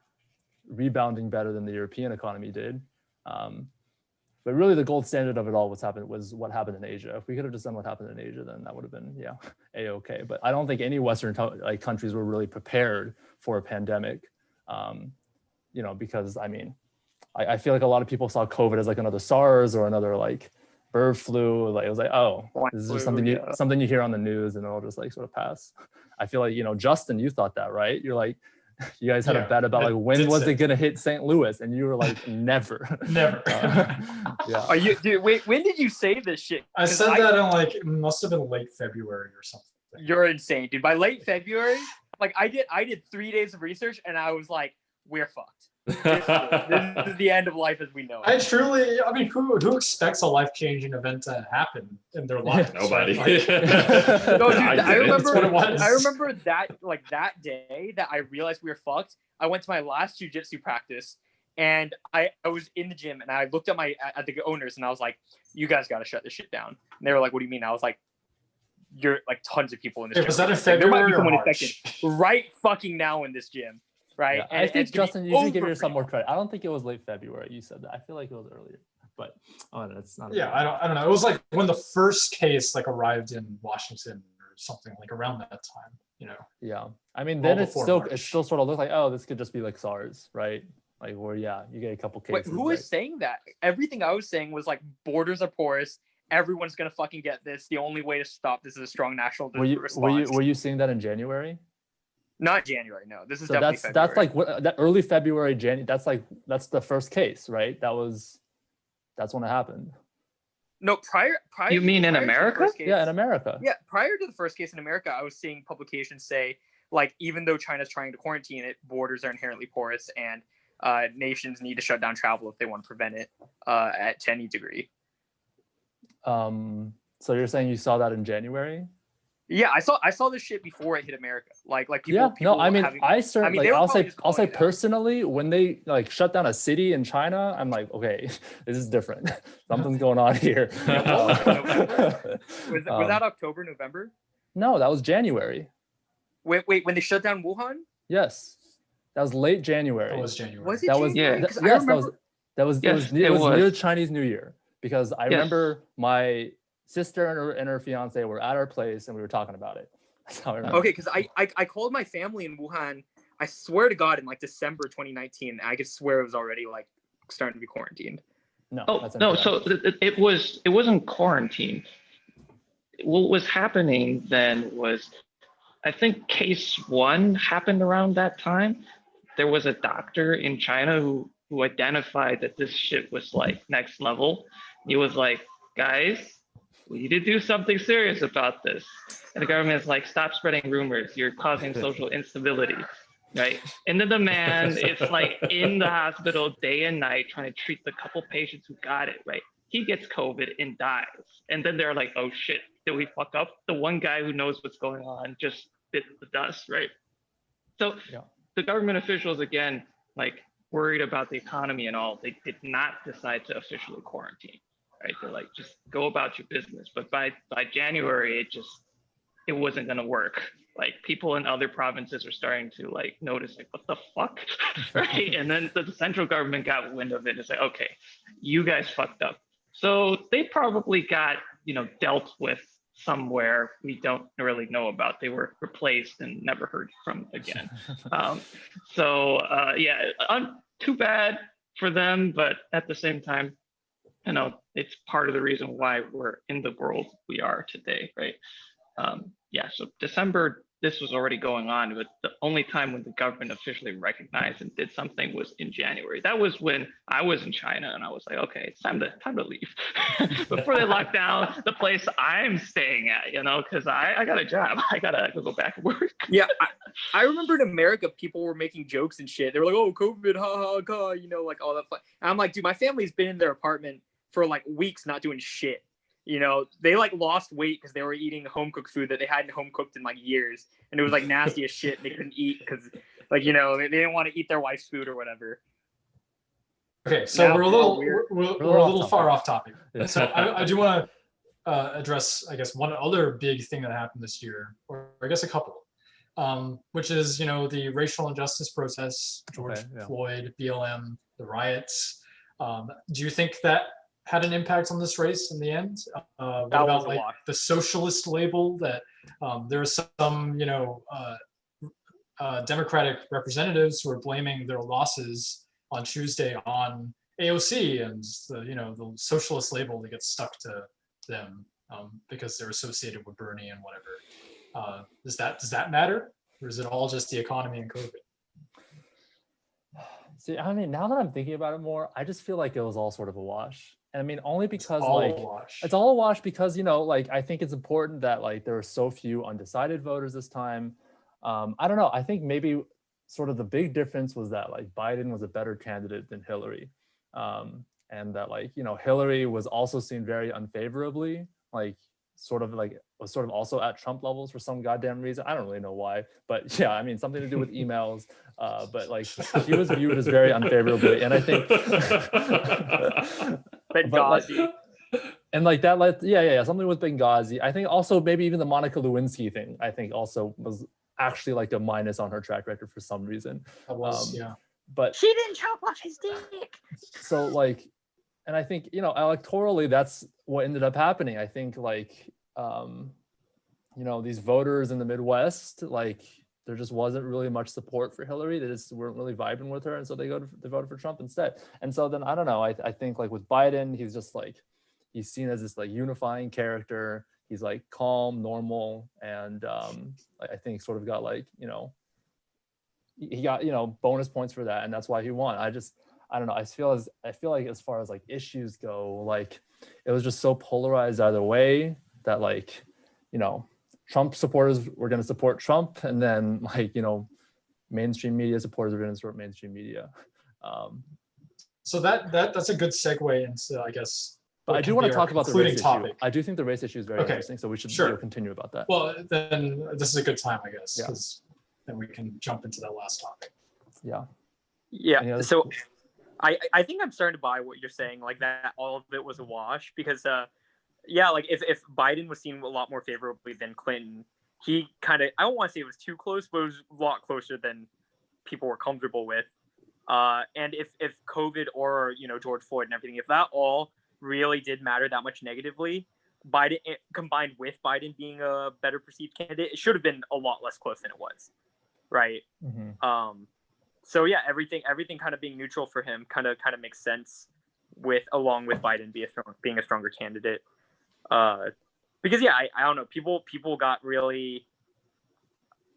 rebounding better than the European economy did. But really the gold standard of it all was what happened in Asia. If we could have just done what happened in Asia, then that would have been, A-okay. But I don't think any Western countries were really prepared for a pandemic. Because I mean, I feel like a lot of people saw COVID as like another SARS or another like, bird flu. Like it was like, oh, Swine this is just flu, something you hear on the news, and it'll just like sort of pass. I feel like, Justin, you thought that, right? You're like, you guys had a bet about like when was it gonna hit St. Louis, and you were like, never, Never. yeah. Are you, dude? Wait, when did you say this shit? I said that in like, it must have been late February or something. You're insane, dude. By late February, like I did 3 days of research, and I was like, we're fucked. This is the end of life as we know it. I mean, who expects a life-changing event to happen in their lives? Nobody. Right? No, dude, I That's what it was. remember that day that I realized we were fucked. I went to my last jujitsu practice, and I was in the gym, and I looked at the owners, and I was like, "You guys got to shut this shit down." And they were like, "What do you mean?" I was like, "You're like tons of people in this gym." Was that in Like, there might February be or someone March? infected right fucking now in this gym, right? Yeah, And I think it's gonna be Justin, you should give over yourself for more y'all. credit. I don't think it was late February. You said that. I feel like it was earlier, but it's not. Yeah, I don't know. It was like when the first case like arrived in Washington or something, like around that time. Yeah, I mean, Well then it before still March. sort of looked like, oh, this could just be like SARS, right? Like, where you get a couple Wait, cases. who was saying that? Everything I was saying was like borders are porous. Everyone's gonna fucking get this. The only way to stop this is a strong national response. Were you seeing that in January? Not January, no. This is So definitely February. that's like what that early February, January. That's the first case, right? That's when it happened. No, prior. You mean in prior to the America? first case- Yeah, in America. Yeah, prior to the first case in America, I was seeing publications say like even though China's trying to quarantine it, borders are inherently porous, and nations need to shut down travel if they want to prevent it to any degree. So you're saying you saw that in January? Yeah, I saw this shit before it hit America. Like people. Yeah, no, I mean, having, I certainly, they were I'll probably say, just calling it out. personally, when they like shut down a city in China, I'm like, okay, this is different. Something's going on here. Was that October, November? No, that was January. Wait, when they shut down Wuhan? Yes, that was late January. It was January. Was it That was January? yeah. 'Cause I yes, remember. that was Yes, it it was was. near Chinese New Year, because I Yes. remember my sister and her fiance were at our place and we were talking about it. That's how I remember. Okay, because I called my family in Wuhan. I swear to God, in like December 2019, I could swear it was already like starting to be quarantined. No, Oh that's no, incorrect. so it wasn't quarantine. What was happening then was, I think case 1 happened around that time. There was a doctor in China who identified that this shit was like next level. He was like, guys, we need to do something serious about this. And the government is like, stop spreading rumors. You're causing social instability, right? And then the man is like in the hospital day and night trying to treat the couple patients who got it, right? He gets COVID and dies. And then they're like, oh shit, did we fuck up? The one guy who knows what's going on just bit the dust, right? So Yeah. the government officials, again, like worried about the economy and all, they did not decide to officially quarantine, right? They're like, just go about your business. But by January, it wasn't gonna work. Like people in other provinces are starting to like notice like, what the fuck, right? And then the central government got wind of it and said, okay, you guys fucked up. So they probably got, dealt with somewhere we don't really know about. They were replaced and never heard from again. Too bad for them, but at the same time, it's part of the reason why we're in the world we are today, right? So December, this was already going on, but the only time when the government officially recognized and did something was in January. That was when I was in China and I was like, okay, it's time to leave. Before they locked down the place I'm staying at, because I got a job. I gotta go back to work. Yeah, I remember in America, people were making jokes and shit. They were like, oh, COVID, ha ha, ha, like all that fun. And I'm like, dude, my family's been in their apartment for like weeks not doing shit. They like lost weight because they were eating home cooked food that they hadn't home cooked in like years, and it was like nasty as shit. They couldn't eat because, they didn't want to eat their wife's food or whatever. Okay, so Now we're a little far off topic. Yeah. So I do want to address, I guess, one other big thing that happened this year, or I guess a couple, which is the racial injustice protests, George Floyd, BLM, the riots. Do you think that had an impact on this race in the end? What about like the socialist label that there's some Democratic representatives who are blaming their losses on Tuesday on AOC and the socialist label that gets stuck to them because they're associated with Bernie and whatever. Does that matter, or is it all just the economy and COVID? See, I mean, now that I'm thinking about it more, I just feel like it was all sort of a wash. And I mean, only because All like a wash. it's all a wash because like I think it's important that like there are so few undecided voters this time. I don't know. I think maybe sort of the big difference was that like Biden was a better candidate than Hillary, and that like Hillary was also seen very unfavorably, like was sort of also at Trump levels for some goddamn reason. I don't really know why, but yeah, I mean something to do with emails. But like he was viewed as very unfavorably, and I think. Benghazi. And like that led, yeah, something with Benghazi. I think also maybe even the Monica Lewinsky thing, I think also was actually like a minus on her track record for some reason. That was, yeah. But She didn't chop off his dick. so like, and I think, electorally, that's what ended up happening. I think like, these voters in the Midwest, like there just wasn't really much support for Hillary. They just weren't really vibing with her. And so they voted for Trump instead. And so then, I don't know, I think like with Biden, he's just like, he's seen as this like unifying character. He's like calm, normal. And I think sort of got like, he got, bonus points for that. And that's why he won. I don't know. I feel like as far as like issues go, like it was just so polarized either way that like, Trump supporters were going to support Trump, and then like mainstream media supporters were going to support mainstream media. So that's a good segue into, I guess. But I do want to talk about the race topic. issue. I do think the race issue is very interesting, so we should continue about that. Well, then this is a good time, I guess, because then we can jump into that last topic. Yeah. Yeah. So I think I'm starting to buy what you're saying, like that all of it was a wash, because like if Biden was seen a lot more favorably than Clinton, he kind of, I don't want to say it was too close, but it was a lot closer than people were comfortable with. And if COVID or George Floyd and everything, if that all really did matter that much negatively, Biden combined with Biden being a better perceived candidate, it should have been a lot less close than it was, right? Mm-hmm. So yeah, everything kind of being neutral for him kind of makes sense along with Biden being a stronger candidate. Because I don't know, people got really,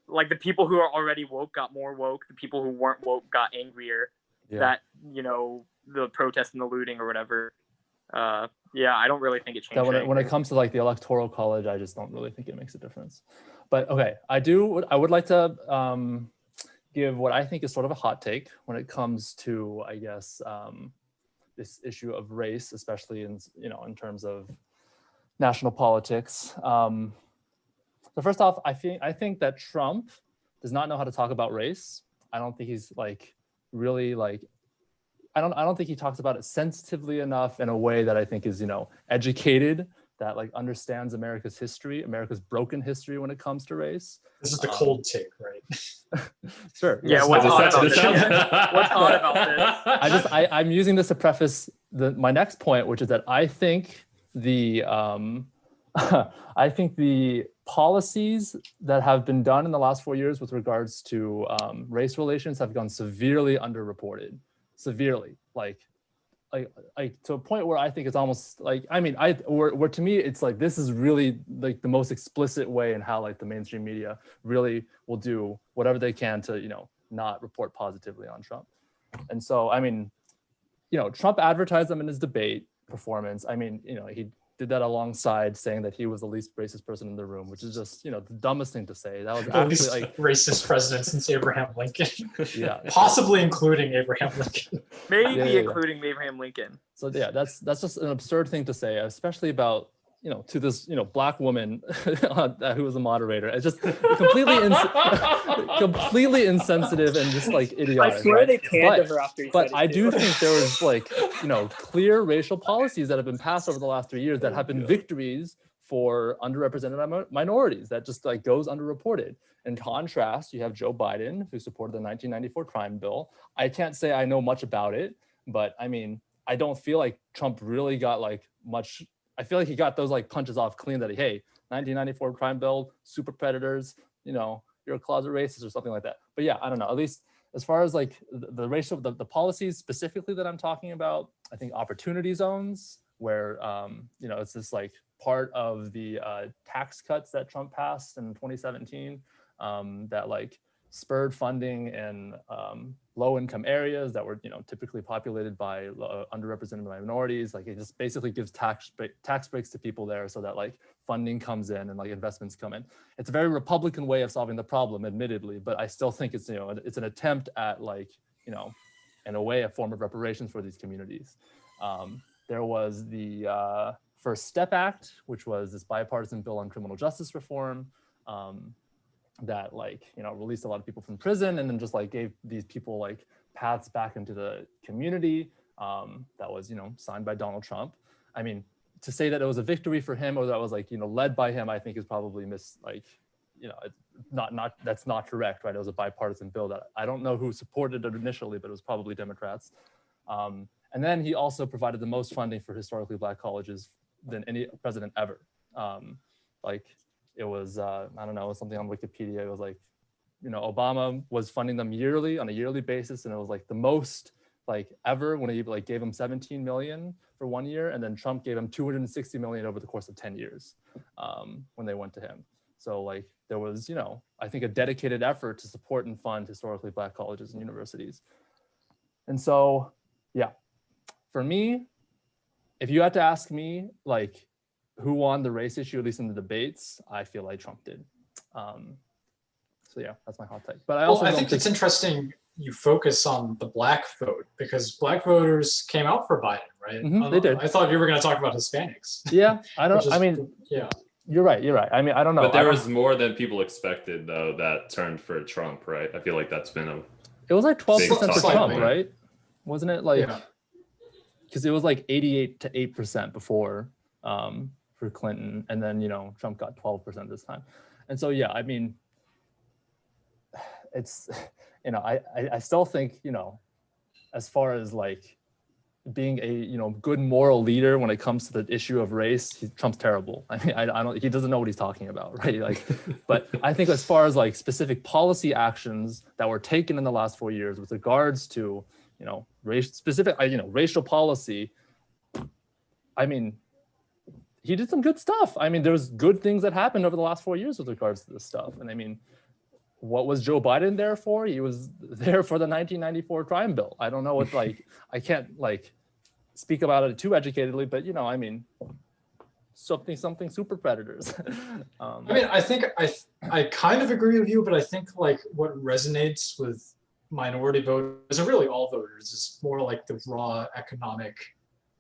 like the people who are already woke got more woke, the people who weren't woke got angrier that the protests and the looting or whatever. I don't really think it changed that when it comes to like the electoral college, I just don't really think it makes a difference. But okay, I would like to give what I think is sort of a hot take when it comes to, I guess, this issue of race, especially in terms of national politics. So first off, I think that Trump does not know how to talk about race. I don't think he's like really like, I don't think he talks about it sensitively enough in a way that I think is, educated, that like understands America's history, America's broken history when it comes to race. This is the cold take, right? Sure. Yeah. What's hot about this? I'm using this to preface my next point, which is that I think the policies that have been done in the last 4 years with regards to race relations have gone severely underreported. Severely, like to a point where I think it's almost like, I mean, where to me it's like this is really like the most explicit way in how like the mainstream media really will do whatever they can to not report positively on Trump. And so I mean, Trump advertised them in his debate performance. I mean, he did that alongside saying that he was the least racist person in the room, which is just, the dumbest thing to say. That was actually like racist president since Abraham Lincoln. Yeah. Possibly including Abraham Lincoln. Maybe including Abraham Lincoln. So yeah, that's just an absurd thing to say, especially about, to this, Black woman who was a moderator. It's just completely insensitive and just like idiotic. I swear they panned to her after he said it. But I do think there was like, clear racial policies that have been passed over the last 3 years that have been victories for underrepresented minorities that just like goes underreported. In contrast, you have Joe Biden, who supported the 1994 crime bill. I can't say I know much about it, but I mean, I don't feel like Trump really got like much. I feel like he got those like punches off clean that, hey, 1994 crime bill, super predators, you're a closet racist or something like that. But yeah, I don't know. At least as far as like the racial, the policies specifically that I'm talking about, I think, opportunity zones where, you know, it's this like part of the tax cuts that Trump passed in 2017 that like spurred funding in low-income areas that were, you know, typically populated by underrepresented minorities. Like it just basically gives tax breaks to people there so that like funding comes in and like investments come in. It's a very Republican way of solving the problem, admittedly, but I still think it's, you know, it's an attempt at like, you know, in a way, a form of reparations for these communities. There was the First Step Act, which was this bipartisan bill on criminal justice reform that like, you know, released a lot of people from prison and then just like gave these people like paths back into the community. That was, you know, signed by Donald Trump. I mean, to say that it was a victory for him or that was like, you know, led by him, I think is probably you know, that's not correct, right? It was a bipartisan bill that I don't know who supported it initially, but it was probably Democrats. And then he also provided the most funding for historically Black colleges than any president ever. Like it was, I don't know, it was something on Wikipedia. It was like, you know, Obama was funding them yearly on a yearly basis. And it was like the most like ever when he like gave him 17 million for 1 year. And then Trump gave him 260 million over the course of 10 years when they went to him. So like there was, you know, I think a dedicated effort to support and fund historically Black colleges and universities. And so, yeah, for me, if you had to ask me, like, who won the race issue, at least in the debates, I feel like Trump did. So yeah, that's my hot take. But I think it's interesting you focus on the Black vote because Black voters came out for Biden, right? Mm-hmm, they did. I thought you were going to talk about Hispanics. Yeah, yeah. You're right. I mean, I don't know. But there was more than people expected, though, that turned for Trump, right? I feel like that's been it was like 12% for Slightly. Trump, right? Wasn't it like, because it was like 88 to 8% before for Clinton. And then, you know, Trump got 12% this time. And so, yeah, I mean, it's, you know, I still think, you know, as far as like being a, you know, good moral leader when it comes to the issue of race, Trump's terrible. I mean, I don't, he doesn't know what he's talking about, right? Like, but I think as far as like specific policy actions that were taken in the last 4 years with regards to, you know, racial policy, I mean, he did some good stuff. I mean, there's good things that happened over the last 4 years with regards to this stuff. And I mean, what was Joe Biden there for? He was there for the 1994 crime bill. I don't know what, like, I can't like speak about it too educatedly, but you know, I mean, something super predators. I mean, I think I kind of agree with you, but I think like what resonates with minority voters and really all voters is more like the raw economic,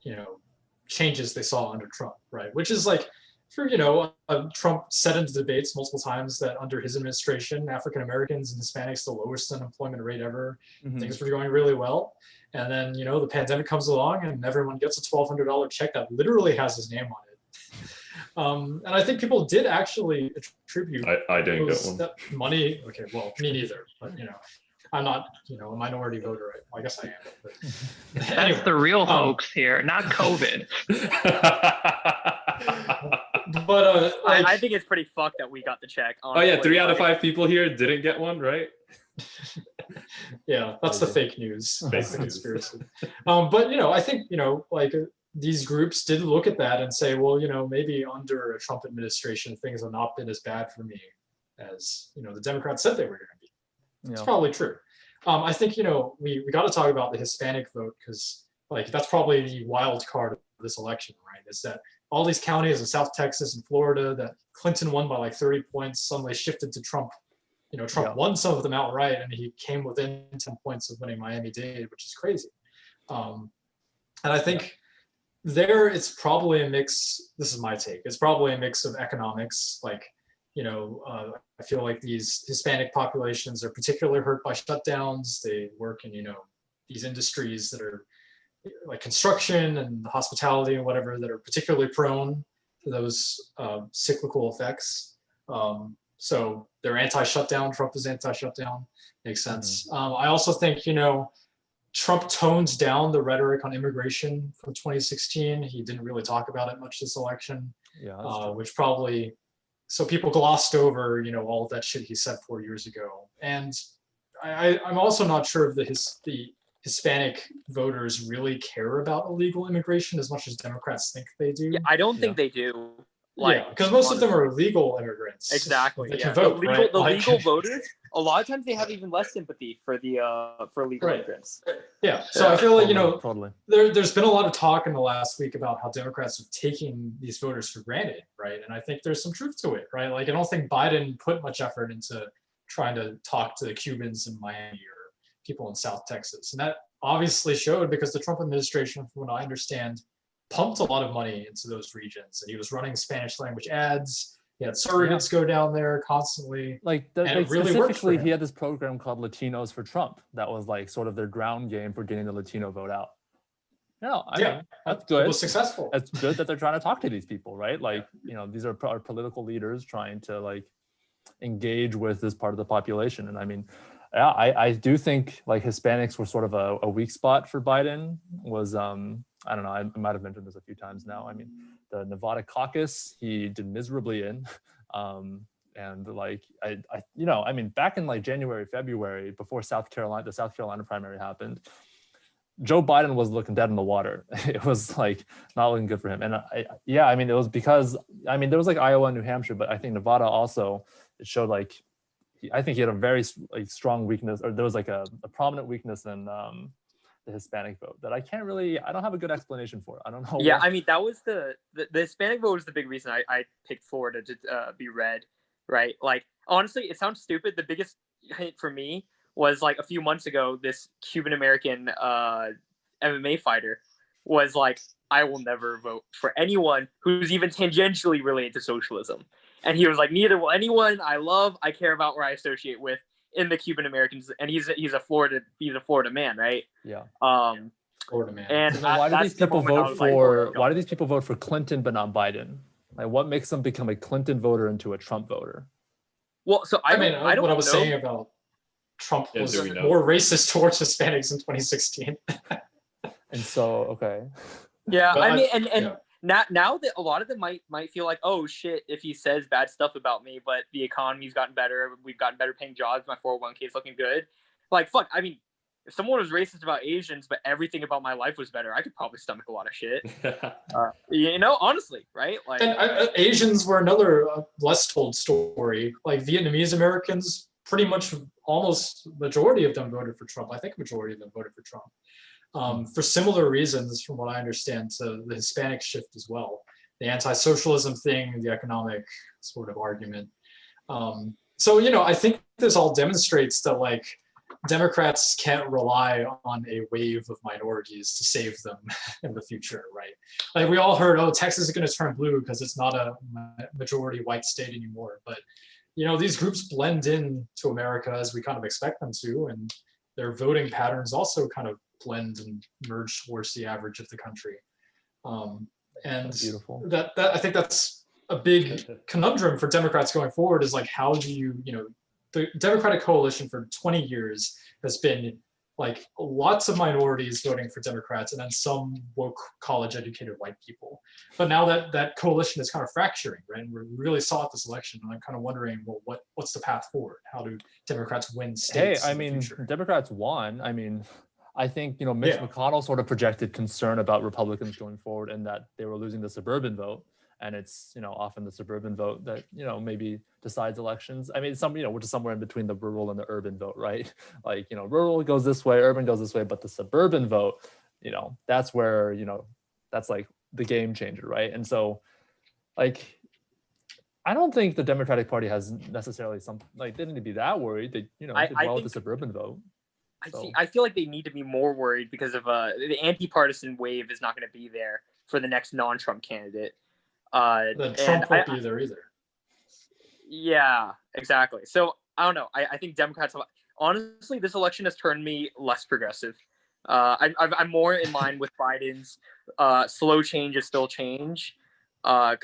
you know, changes they saw under Trump, right? Which is like, for, you know, Trump said in debates multiple times that under his administration, African Americans and Hispanics, the lowest unemployment rate ever, things were going really well. And then, you know, the pandemic comes along and everyone gets a $1,200 check that literally has his name on it. And I think people did actually attribute I didn't get one. that money. Okay, well, me neither, but you know, I'm not, you know, a minority voter. I guess I am. But That's the real hoax here, not COVID. But like, I think it's pretty fucked that we got the check. Oh yeah, 3 out of 5 people here didn't get one, right? Yeah, that's the fake news. That's the news. conspiracy. But you know, I think, you know, like these groups did look at that and say, well, you know, maybe under a Trump administration, things have not been as bad for me as, you know, the Democrats said they were going to be. Yeah. It's probably true. I think, you know, we got to talk about the Hispanic vote because like that's probably the wild card of this election, right? Is that all these counties in South Texas and Florida that Clinton won by like 30 points suddenly shifted to Trump. You know, Trump won some of them outright and he came within 10 points of winning Miami-Dade, which is crazy. And I think there it's probably a mix. This is my take. It's probably a mix of economics. Like, you know, I feel like these Hispanic populations are particularly hurt by shutdowns. They work in, you know, these industries that are like construction and hospitality and whatever that are particularly prone to those cyclical effects. So they're anti-shutdown. Trump is anti-shutdown. Makes sense. I also think, you know, Trump toned down the rhetoric on immigration from 2016. He didn't really talk about it much this election, which probably, so people glossed over, you know, all of that shit he said 4 years ago. And I'm also not sure of the Hispanic voters really care about illegal immigration as much as Democrats think they do. Yeah, I don't think Yeah. they do. Yeah, because most of them honestly. are legal immigrants. Exactly. They Yeah. can vote, the legal, right? the Like- legal voters, a lot of times they have even less sympathy for legal Right. immigrants. Yeah, so I feel like, totally. there's been a lot of talk in the last week about how Democrats are taking these voters for granted, right? And I think there's some truth to it, right? Like, I don't think Biden put much effort into trying to talk to the Cubans in Miami or people in South Texas. And that obviously showed because the Trump administration, from what I understand, pumped a lot of money into those regions. And he was running Spanish language ads. He had surrogates go down there constantly. Like, And it really worked for specifically, him. he had this program called Latinos for Trump. That was like sort of their ground game for getting the Latino vote out. No, I mean, that's It good. was successful. It's good that they're trying to talk to these people, right? Like, these are our political leaders trying to like engage with this part of the population. And I mean, yeah, I do think like Hispanics were sort of a weak spot for Biden. Was I don't know, I might have mentioned this a few times now. I mean, the Nevada caucus he did miserably in. And like I mean, back in like January, February, before the South Carolina primary happened, Joe Biden was looking dead in the water. It was like not looking good for him. And I mean, it was because, I mean, there was like Iowa and New Hampshire, but I think Nevada also, it showed like, I think he had a very like strong weakness, or there was like a prominent weakness in the Hispanic vote that I don't have a good explanation for. I don't know. Yeah, I mean, that was the Hispanic vote was the big reason I picked Florida to be red, right? Like, honestly, it sounds stupid. The biggest hint for me was like a few months ago, this Cuban American MMA fighter was like, I will never vote for anyone who's even tangentially related to socialism. And he was like, neither will anyone I care about, or I associate with in the Cuban Americans. And he's a Florida man, right? Yeah. Florida man. And So then why do that's these the people moment I vote was like, for? oh, God. Why do these people vote for Clinton but not Biden? Like, what makes them become a Clinton voter into a Trump voter? Well, so I don't what I was know. saying about Trump Yeah, was do we know? more racist towards Hispanics in 2016. And so, okay. Yeah, But I mean, I- and yeah. now that a lot of them might feel like, oh shit, if he says bad stuff about me, but the economy's gotten better, we've gotten better paying jobs, my 401k is looking good. Like, fuck, I mean, if someone was racist about Asians, but everything about my life was better, I could probably stomach a lot of shit. Honestly, right? Like, And Asians were another less told story. Like Vietnamese Americans, pretty much almost majority of them voted for Trump. I think majority of them voted for Trump. For similar reasons, from what I understand, to the Hispanic shift as well. The anti-socialism thing, the economic sort of argument. So, I think this all demonstrates that like Democrats can't rely on a wave of minorities to save them in the future, right? Like we all heard, oh, Texas is going to turn blue because it's not a majority white state anymore. But, these groups blend in to America as we kind of expect them to, and their voting patterns also kind of blend and merge towards the average of the country. And Beautiful. that I think that's a big conundrum for Democrats going forward is like, how do you, the Democratic coalition for 20 years has been like lots of minorities voting for Democrats and then some woke college educated white people. But now that coalition is kind of fracturing, right? And we really saw it this election. And I'm kind of wondering, well, what's the path forward? How do Democrats win Hey, states? I in the mean, future? Democrats won. I mean, I think, Mitch Yeah. McConnell sort of projected concern about Republicans going forward and that they were losing the suburban vote. And it's, often the suburban vote that, maybe decides elections. I mean, which is somewhere in between the rural and the urban vote, right? Like, rural goes this way, urban goes this way, but the suburban vote, that's where, that's like the game changer, right? And so, like, I don't think the Democratic Party has necessarily they didn't need to be that worried. They, did well with the think- suburban vote. I feel like they need to be more worried because of the anti-partisan wave is not going to be there for the next non-Trump candidate. Then Trump won't be there either. Yeah, exactly. So I don't know. I think Democrats honestly, this election has turned me less progressive. I'm more in line with Biden's slow change is still change. Like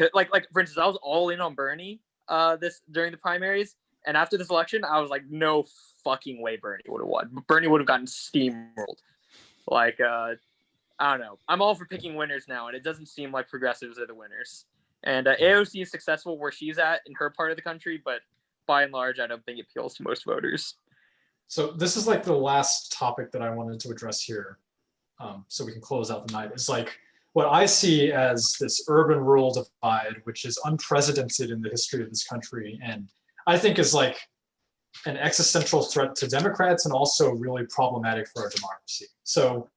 for instance, I was all in on Bernie during the primaries, and after this election, I was like, no fucking way Bernie would have won. Bernie would have gotten steamrolled. Like I don't know. I'm all for picking winners now, and it doesn't seem like progressives are the winners. And AOC is successful where she's at in her part of the country, but by and large, I don't think it appeals to most voters. So this is like the last topic that I wanted to address here, so we can close out the night. Is like what I see as this urban-rural divide, which is unprecedented in the history of this country, and I think is like an existential threat to Democrats and also really problematic for our democracy. So,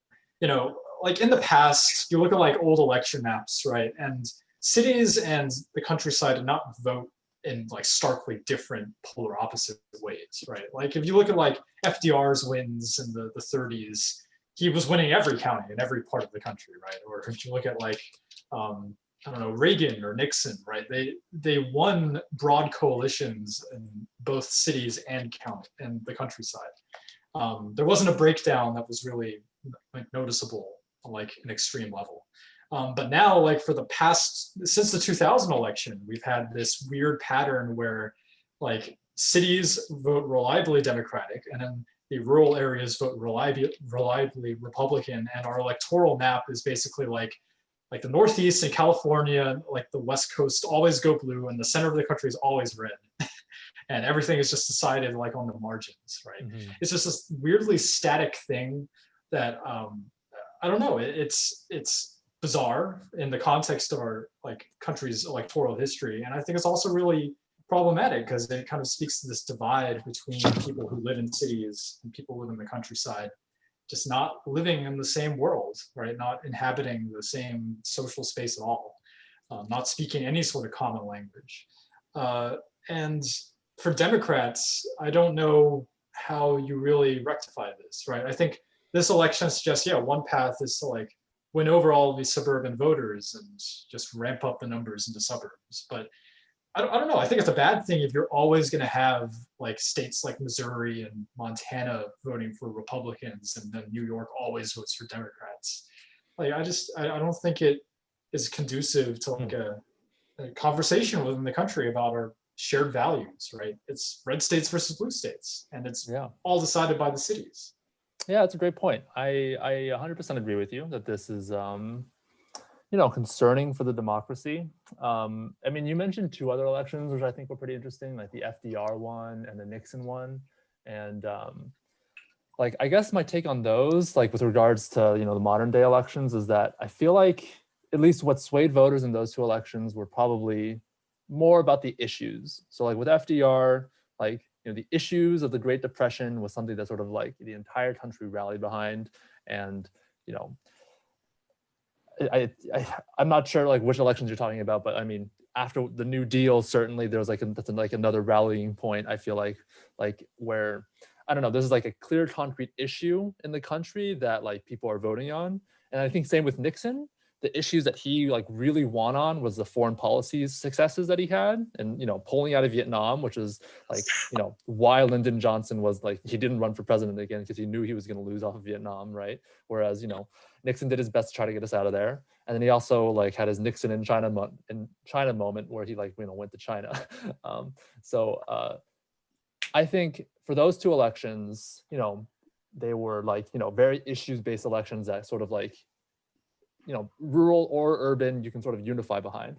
like in the past, you look at like old election maps, right? And cities and the countryside did not vote in like starkly different polar opposite ways, right? Like if you look at like FDR's wins in the 30s, he was winning every county in every part of the country, right? Or if you look at like I don't know, Reagan or Nixon, right? They won broad coalitions in both cities and county and the countryside. There wasn't a breakdown that was really like noticeable on like an extreme level. But now, like for the past, since the 2000 election, we've had this weird pattern where like cities vote reliably Democratic and then the rural areas vote reliably Republican. And our electoral map is basically like the Northeast and California, like the West Coast always go blue and the center of the country is always red. And everything is just decided like on the margins, right? Mm-hmm. It's just this weirdly static thing that, I don't know, it's bizarre in the context of our like country's electoral history. And I think it's also really problematic because it kind of speaks to this divide between people who live in cities and people who live in the countryside, just not living in the same world, right? Not inhabiting the same social space at all, not speaking any sort of common language. And for Democrats, I don't know how you really rectify this, right? I think this election suggests, yeah, one path is to like win over all these suburban voters and just ramp up the numbers into suburbs. But I don't know. I think it's a bad thing if you're always going to have like states like Missouri and Montana voting for Republicans and then New York always votes for Democrats. Like I don't think it is conducive to like a conversation within the country about our shared values, right? It's red states versus blue states, and it's all decided by the cities. Yeah, that's a great point. I 100% agree with you that this is concerning for the democracy. I mean, you mentioned two other elections, which I think were pretty interesting, like the FDR one and the Nixon one. And like, I guess my take on those, like with regards to, the modern day elections, is that I feel like at least what swayed voters in those two elections were probably more about the issues. So like with FDR, like, the issues of the Great Depression was something that sort of like the entire country rallied behind. And, I'm not sure like which elections you're talking about, but I mean, after the New Deal, certainly there was that's like another rallying point. I feel like where, I don't know, this is like a clear concrete issue in the country that like people are voting on. And I think same with Nixon, the issues that he like really won on was the foreign policy successes that he had, and pulling out of Vietnam, which is like why Lyndon Johnson was like, he didn't run for president again because he knew he was going to lose off of Vietnam, right? Whereas Nixon did his best to try to get us out of there, and then he also like had his Nixon in China moment where he like went to China. So I think for those two elections, they were like very issues based elections that sort of like rural or urban, you can sort of unify behind.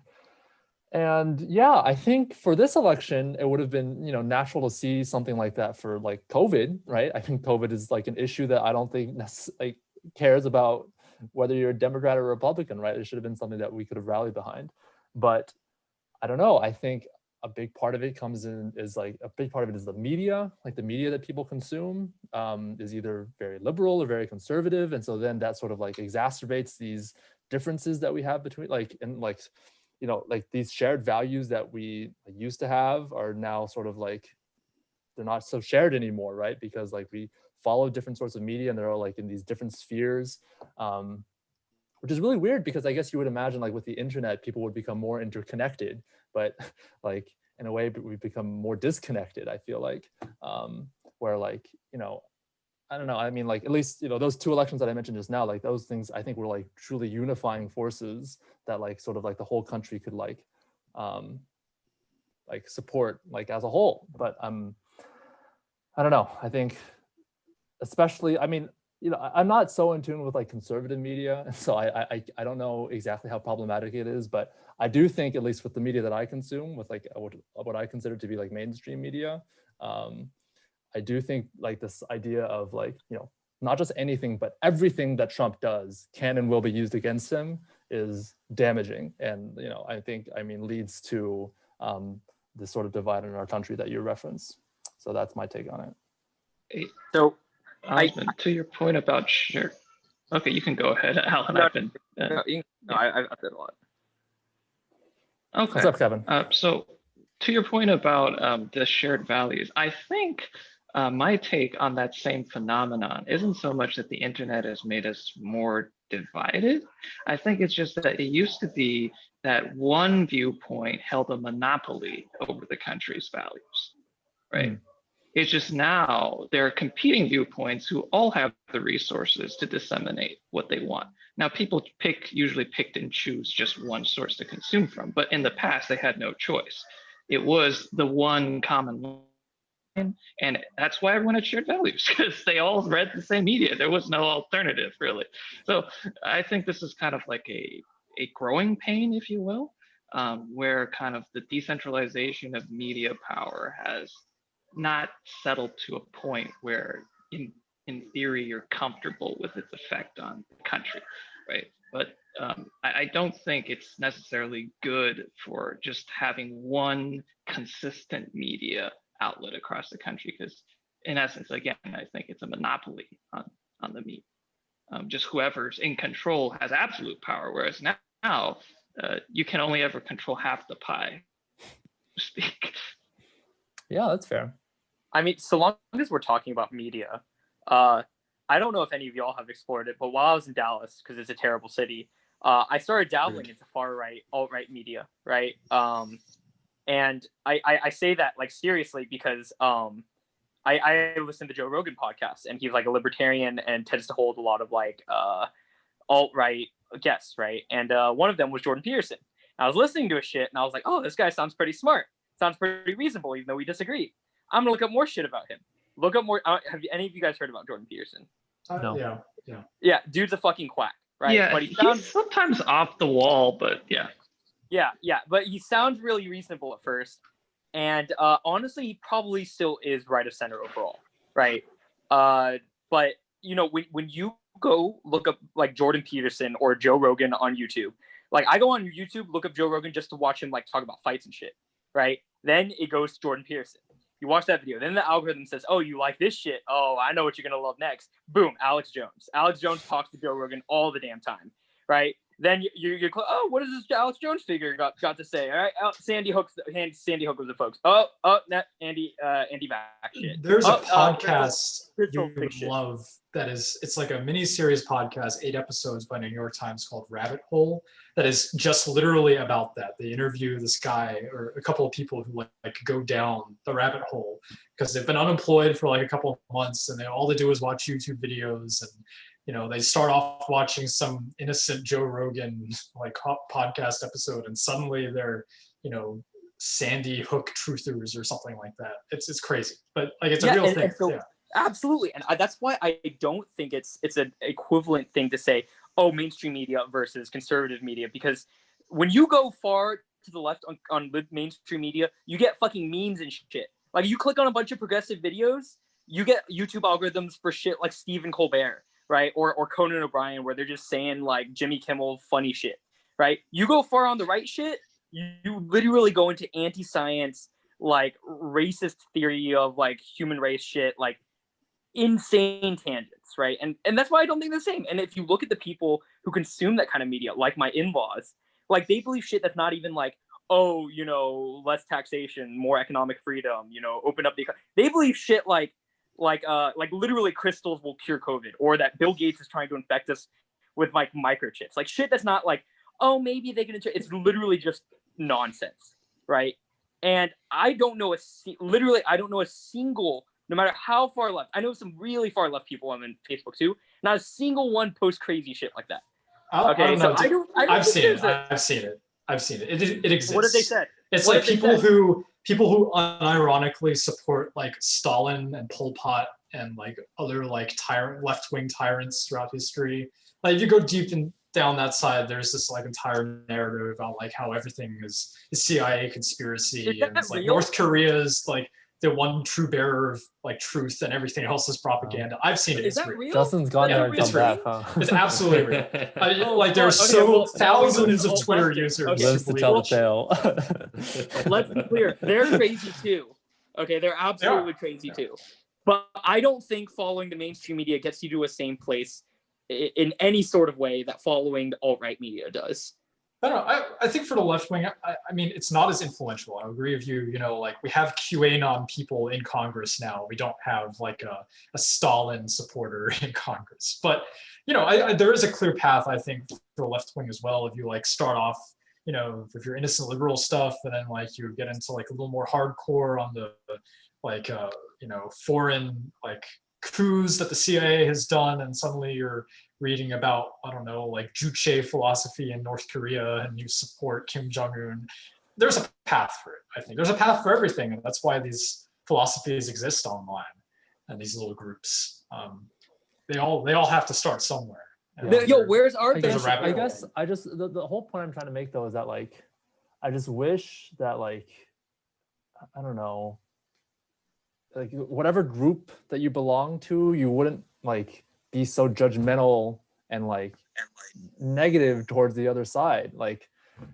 And yeah, I think for this election, it would have been, natural to see something like that for like COVID, right? I think COVID is like an issue that I don't think necessarily cares about whether you're a Democrat or Republican, right? It should have been something that we could have rallied behind. But I don't know. I think a big part of it is the media, like the media that people consume is either very liberal or very conservative. And so then that sort of like exacerbates these differences that we have between like these shared values that we used to have are now sort of like, they're not so shared anymore, right? Because like we follow different sorts of media and they're all like in these different spheres, which is really weird because I guess you would imagine like with the internet, people would become more interconnected, but like in a way we've become more disconnected, I feel like, where like, I don't know. I mean, like at least, those two elections that I mentioned just now, like those things I think were like truly unifying forces that like sort of like the whole country could like support like as a whole. But I don't know. I think especially, I mean, I'm not so in tune with like conservative media, so I don't know exactly how problematic it is, but I do think at least with the media that I consume, with like what I consider to be like mainstream media, I do think like this idea of like, not just anything, but everything that Trump does can and will be used against him is damaging. And, leads to this sort of divide in our country that you reference. So that's my take on it. So Osmond, to your point about sure. Okay, you can go ahead, Alan. No, I've been. I've said a lot. Okay. What's up, Kevin? So to your point about the shared values, I think my take on that same phenomenon isn't so much that the internet has made us more divided. I think it's just that it used to be that one viewpoint held a monopoly over the country's values, right? Mm. It's just now there are competing viewpoints who all have the resources to disseminate what they want. Now people usually picked and choose just one source to consume from, but in the past they had no choice. It was the one common line, and that's why everyone had shared values, because they all read the same media. There was no alternative really. So I think this is kind of like a growing pain, if you will, where kind of the decentralization of media power has not settled to a point where in theory you're comfortable with its effect on the country, right? But I don't think it's necessarily good for just having one consistent media outlet across the country, because in essence, again, I think it's a monopoly on the media. Just whoever's in control has absolute power, whereas now you can only ever control half the pie, so to speak. Yeah, that's fair. I mean, so long as we're talking about media, I don't know if any of y'all have explored it, but while I was in Dallas, because it's a terrible city, I started dabbling into far-right, alt-right media, right? And I say that like seriously because I listen to Joe Rogan podcast, and he's like a libertarian and tends to hold a lot of like alt-right guests, right? And one of them was Jordan Peterson. I was listening to his shit, and I was like, oh, this guy sounds pretty smart. Sounds pretty reasonable, even though we disagree. I'm gonna look up more shit about him. Look up more. Have any of you guys heard about Jordan Peterson? No. Yeah, dude's a fucking quack, right? Yeah, but he's sometimes off the wall, but yeah. Yeah, but he sounds really reasonable at first, and honestly, he probably still is right of center overall, right? But when you go look up like Jordan Peterson or Joe Rogan on YouTube, like I go on YouTube, look up Joe Rogan just to watch him like talk about fights and shit, right? Then it goes to Jordan Peterson. You watch that video, then the algorithm says, oh, you like this shit? Oh, I know what you're going to love next. Boom, Alex Jones. Alex Jones talks to Joe Rogan all the damn time, right? Then you're oh, what does this Alex Jones figure got to say? All right, Sandy Hook was the folks. Andy Mack shit. There's a podcast you would love that it's like a mini series podcast, 8 episodes by New York Times called Rabbit Hole. That is just literally about that. They interview this guy or a couple of people who like go down the rabbit hole because they've been unemployed for like a couple of months, and all they do is watch YouTube videos, and they start off watching some innocent Joe Rogan like podcast episode, and suddenly they're Sandy Hook truthers or something like that. It's crazy, but like it's a real thing. So, absolutely, and that's why I don't think it's an equivalent thing to say, oh, mainstream media versus conservative media, because when you go far to the left on mainstream media, you get fucking memes and shit. Like you click on a bunch of progressive videos, you get YouTube algorithms for shit like Stephen Colbert, right? Or Conan O'Brien, where they're just saying like Jimmy Kimmel funny shit, right? You go far on the right shit, you literally go into anti-science, like racist theory of like human race shit, like insane tangents, right? And that's why I don't think they're the same. And if you look at the people who consume that kind of media, like my in-laws, like they believe shit that's not even like, oh, less taxation, more economic freedom, open up the economy. They believe shit like literally crystals will cure COVID, or that Bill Gates is trying to infect us with like microchips, like shit that's not like, oh, maybe they can. It's literally just nonsense, right? And I don't know a single, no matter how far left. I know some really far left people on Facebook too. Not a single one posts crazy shit like that. Okay, so I've seen it. It exists. What have they said? It's like people who unironically support like Stalin and Pol Pot and like other like left-wing tyrants throughout history. Like if you go deep down that side, there's this like entire narrative about like how everything is CIA conspiracy, and it's like North Korea is like the one true bearer of like truth and everything else is propaganda. I've seen it. Is It's that real. real? Justin's gone Yeah, there and it's come real. back, huh? It's absolutely real. Oh, Like there's fuck. Okay, so well, now we know thousands there's of a whole Twitter busted. users. Okay. Lives to who tell the believe it. tale. Let's be clear. They're crazy too. Okay, they're absolutely crazy too. But I don't think following the mainstream media gets you to a same place in any sort of way that following the alt-right media does. I don't know. I think for the left wing, I mean, it's not as influential. I agree with you. You know, like we have QAnon people in Congress now. We don't have like a Stalin supporter in Congress. But, you know, there is a clear path, I think, for the left wing as well. If you like start off, you know, with your innocent liberal stuff, and then like you get into like a little more hardcore on the like, you know, foreign like coups that the CIA has done, and suddenly you're reading about, I don't know, like Juche philosophy in North Korea, and you support Kim Jong-un. There's a path for it, I think. There's a path for everything, and that's why these philosophies exist online, and these little groups. They all have to start somewhere. Yo, where's our There's a rabbit I hole. guess I just the whole point I'm trying to make though is that like I just wish that like I don't know, like whatever group that you belong to, you wouldn't like be so judgmental and like negative towards the other side. Like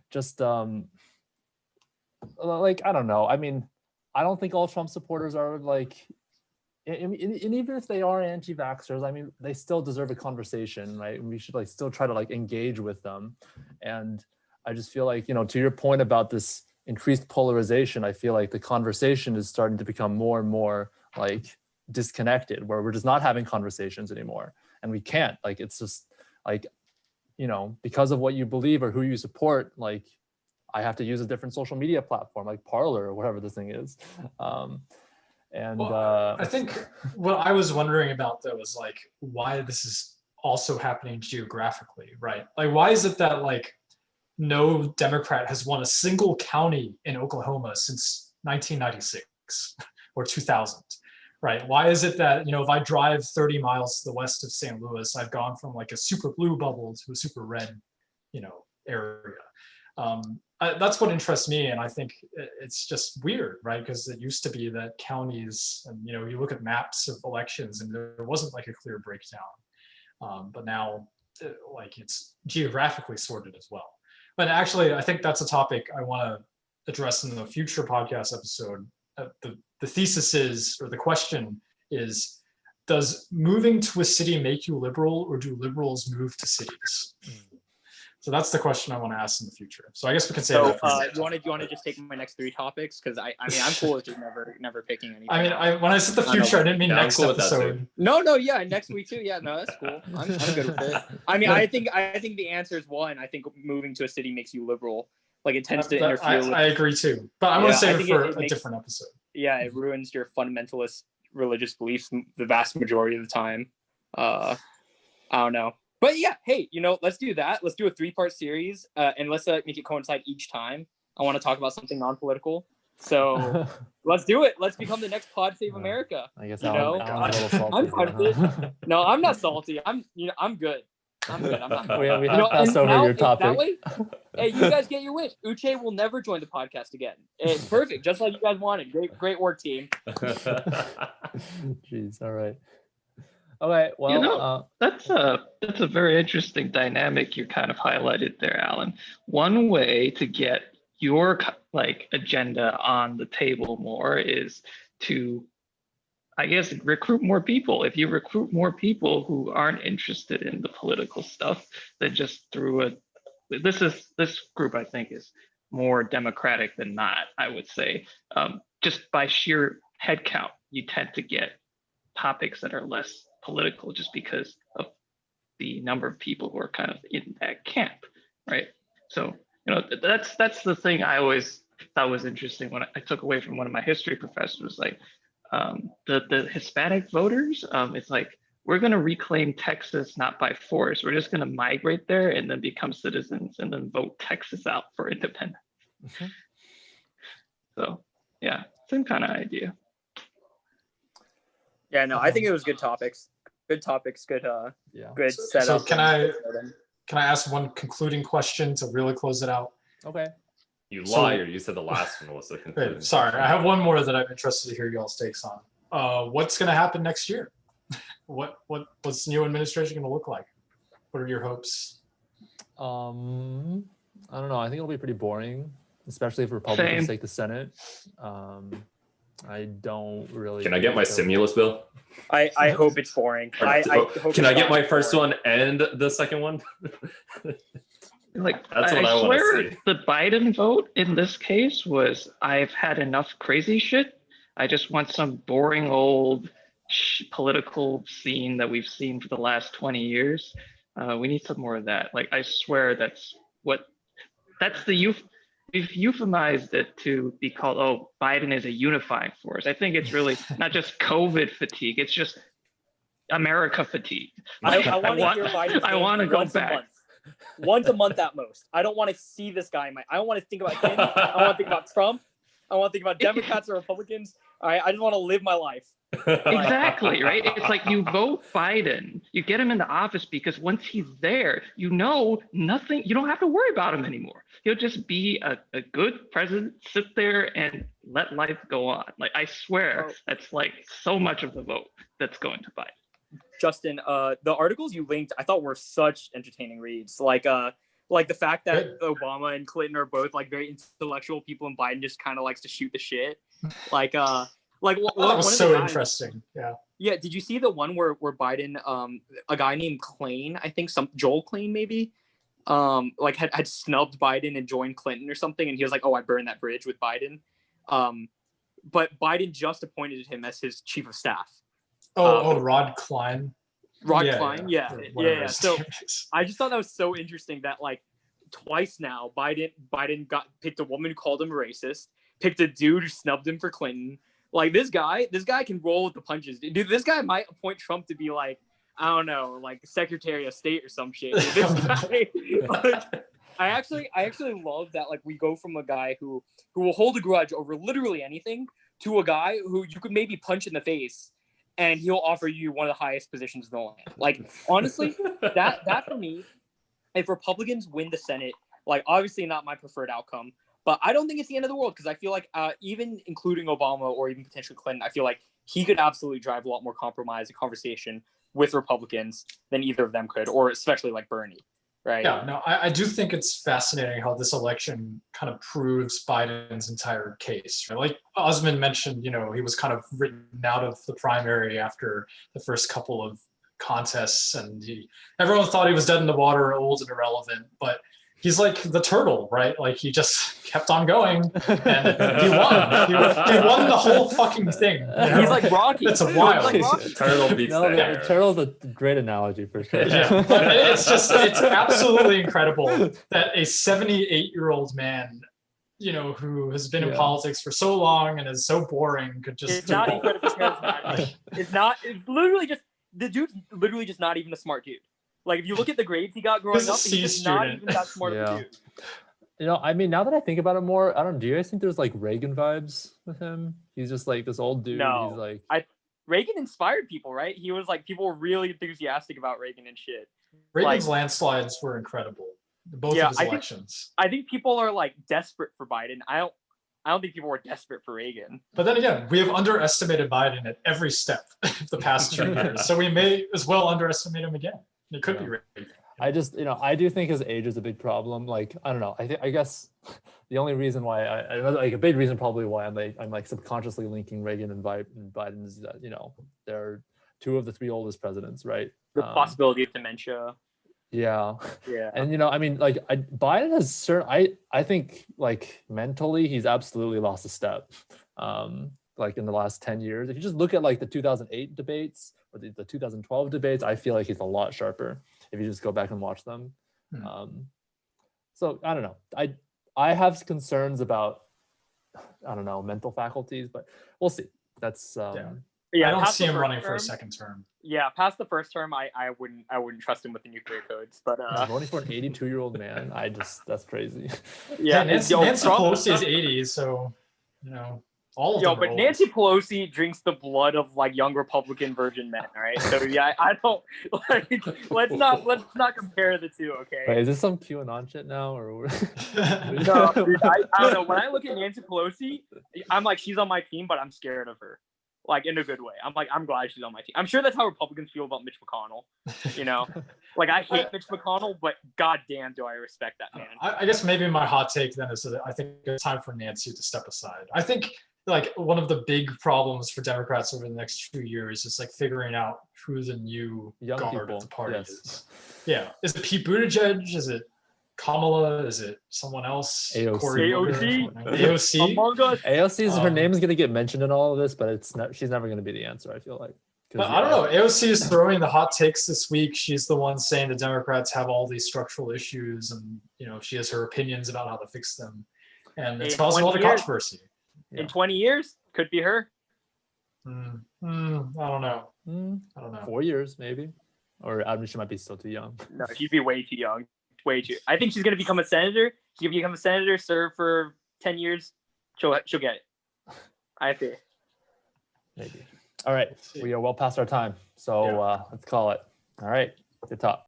just like I don't know. I mean, I don't think all Trump supporters are like and even if they are anti-vaxxers, I mean, they still deserve a conversation, right? We should like still try to like engage with them. And I just feel like, you know, to your point about this increased polarization, I feel like the conversation is starting to become more and more like disconnected, where we're just not having conversations anymore. And we can't, like, it's just like, you know, because of what you believe or who you support, like I have to use a different social media platform like Parler or whatever this thing is. I think what I was wondering about though is like why this is also happening geographically, right? Like why is it that like no Democrat has won a single county in Oklahoma since 1996 or 2000, right? Why is it that, you know, if I drive 30 miles to the west of St. Louis, I've gone from like a super blue bubble to a super red, you know, area? That's what interests me, and I think it's just weird, right? Because it used to be that counties, and you know, you look at maps of elections, and there wasn't like a clear breakdown, but now, like it's geographically sorted as well. But actually, I think that's a topic I want to address in the future podcast episode. The thesis is, or the question is, does moving to a city make you liberal, or do liberals move to cities? So that's the question I want to ask in the future. So I guess we can say that. You want to just take my next 3 topics? Because I mean, I'm cool with just never picking anything. I mean, when I said the future, I didn't mean next cool with that episode. No, yeah, next week too. Yeah, no, that's cool. I'm good with it. I mean, I think the answer is 1. I think moving to a city makes you liberal. Like it tends to interfere with. I agree too, but I'm going to save it for a makes, different episode. Yeah, it ruins your fundamentalist religious beliefs the vast majority of the time. I don't know. But yeah, hey, you know, let's do that. Let's do a 3-part series, and let's make it coincide each time. I want to talk about something non-political, so let's do it. Let's become the next Pod Save America. I guess you know, Alan's a little salty. I'm fine with it. No, I'm not salty. I'm good. I'm good. I'm not. We have passed over your topic. That way, hey, you guys get your wish. Uche will never join the podcast again. It's perfect, just like you guys wanted. Great work, team. Jeez, all right. Okay, well, you know, that's a very interesting dynamic you kind of highlighted there, Alan. One way to get your like agenda on the table more is to, I guess, recruit more people. If you recruit more people who aren't interested in the political stuff, then just through this group, I think, is more democratic than not, I would say. Just by sheer head count, you tend to get topics that are less political just because of the number of people who are kind of in that camp, right? So, you know, that's the thing I always thought was interesting when I took away from one of my history professors, like the Hispanic voters, it's like, we're going to reclaim Texas not by force. We're just going to migrate there and then become citizens and then vote Texas out for independence. Mm-hmm. So, yeah, same kind of idea. Yeah, no, I think it was good topics. Good topics. Good. Good setup. So can I ask one concluding question to really close it out? Okay. You So- liar. You said the last one was the conclusion. Wait, sorry, I have one more that I'm interested to hear y'all's takes on. What's going to happen next year? What's the new administration going to look like? What are your hopes? I don't know. I think it'll be pretty boring, especially if Republicans Same. take the Senate. I don't really. Can I get my think they'll- stimulus bill? I hope it's boring. I hope Can it's I get not my first boring. one and the second one? Like, That's what I wanna swear see. the Biden vote in this case was, I've had enough crazy shit. I just want some boring old political scene that we've seen for the last 20 years. We need some more of that. Like, I swear that's the we've euphemized it to be called, oh, Biden is a unifying force. I think it's really not just COVID fatigue, it's just America fatigue. I Like, want to hear Biden's I name want to go once back. a month. Once a month at most. I don't want to see this guy. I don't want to think about him. I want to think about Trump. I want to think about Democrats or Republicans. All right, I just want to live my life. Exactly, right? It's like you vote Biden, you get him into office because once he's there, you know nothing, you don't have to worry about him anymore. He'll just be a good president, sit there and let life go on. Like, I swear, Oh. that's like so much of the vote that's going to Biden. Justin, the articles you linked, I thought were such entertaining reads. Like the fact that Obama and Clinton are both like very intellectual people, and Biden just kind of likes to shoot the shit. Like That one was of so the guys- interesting. Yeah. Yeah, did you see the one where Biden, a guy named Klain, I think Joel Klain maybe, like had snubbed Biden and joined Clinton or something, and he was like, "Oh, I burned that bridge with Biden," but Biden just appointed him as his chief of staff. Rod Klein. Rod Klein, yeah. or whatever Yeah. his So name is. I just thought that was so interesting that like twice now Biden got picked a woman who called him racist, picked a dude who snubbed him for Clinton. Like this guy can roll with the punches. Dude, this guy might appoint Trump to be like, I don't know, like Secretary of State or some shit. Dude, this guy, like, I actually love that like we go from a guy who will hold a grudge over literally anything to a guy who you could maybe punch in the face and he'll offer you one of the highest positions in the land. Like honestly, that for me, if Republicans win the Senate, like obviously not my preferred outcome, but I don't think it's the end of the world because I feel like even including Obama or even potentially Clinton, I feel like he could absolutely drive a lot more compromise and conversation with Republicans than either of them could, or especially like Bernie, right? Yeah, no, I do think it's fascinating how this election kind of proves Biden's entire case. Right? Like Osman mentioned, he was kind of written out of the primary after the first couple of contests, and everyone thought he was dead in the water, old and irrelevant, but he's like the turtle, right? Like he just kept on going, and he won. He won the whole fucking thing. He's like Rocky. It's a wild. He's like Rocky. Turtle beats No, the the hare. turtle's a great analogy for sure. Yeah, but it's absolutely incredible that a 78-year-old man, who has been in Yeah. politics for so long and is so boring, could just It's not incredibly charismatic. It's literally just the dude's literally just not even a smart dude. Like if you look at the grades he got growing He's a up, C he's just not student. even that smart of a Yeah. dude. I mean, now that I think about it more, I don't know. Do you guys think there's like Reagan vibes with him? He's just like this old dude. No. He's like, Reagan inspired people, right? He was like people were really enthusiastic about Reagan and shit. Reagan's landslides were incredible. Both Yeah, of his I think- elections. I think people are like desperate for Biden. I don't think people were desperate for Reagan. But then again, we have underestimated Biden at every step of the past 2 years, so we may as well underestimate him again. It could be Reagan. I just, I do think his age is a big problem. Like, I don't know. I guess the only reason why like a big reason probably why I'm like subconsciously linking Reagan and Biden is that, they're 2 of the 3 oldest presidents, right? The possibility of dementia. Yeah. Yeah. And, I mean, like Biden has I think like mentally, he's absolutely lost a step. Like in the last 10 years, if you just look at like the 2008 debates or the 2012 debates, I feel like he's a lot sharper if you just go back and watch them. So I don't know. I have concerns about, I don't know, mental faculties, but we'll see. That's Yeah, I don't past see the him first running for a term- second term. Yeah, past the first term, I wouldn't trust him with the nuclear codes. But voting for an 82-year-old man. That's crazy. yeah, Nancy Trump- Pelosi is 80, so All of Yo, them. but Nancy Pelosi drinks the blood of like young Republican virgin men. All right, so yeah, I don't like. Let's not compare the two. Okay. Wait, is this some QAnon shit now, or? No, dude, I don't know. When I look at Nancy Pelosi, I'm like, she's on my team, but I'm scared of her. Like, in a good way. I'm like, I'm glad she's on my team. I'm sure that's how Republicans feel about Mitch McConnell. You know? Like, I hate Mitch McConnell, but goddamn do I respect that man. I guess maybe my hot take then is that I think it's time for Nancy to step aside. I think like one of the big problems for Democrats over the next few years is like figuring out who the new Young guard people, of the party yes. is. Yeah. Is it Pete Buttigieg? Is it Kamala? Is it someone else? AOC. Cory Booker? AOC? AOC? Among Us. AOC's her name is going to get mentioned in all of this, but it's not. She's never going to be the answer. I feel like. But I don't know. AOC is throwing the hot takes this week. She's the one saying the Democrats have all these structural issues, and she has her opinions about how to fix them, and it's causing all the controversy. In 20 years, could be her. I don't know. I don't know. 4 years maybe, or I mean, she might be still too young. No, she'd be way too young. Way too. I think she's gonna become a senator. She's gonna become a senator, serve for 10 years. She'll get it. I think. Maybe. All right, we are well past our time, so let's call it. All right, good talk.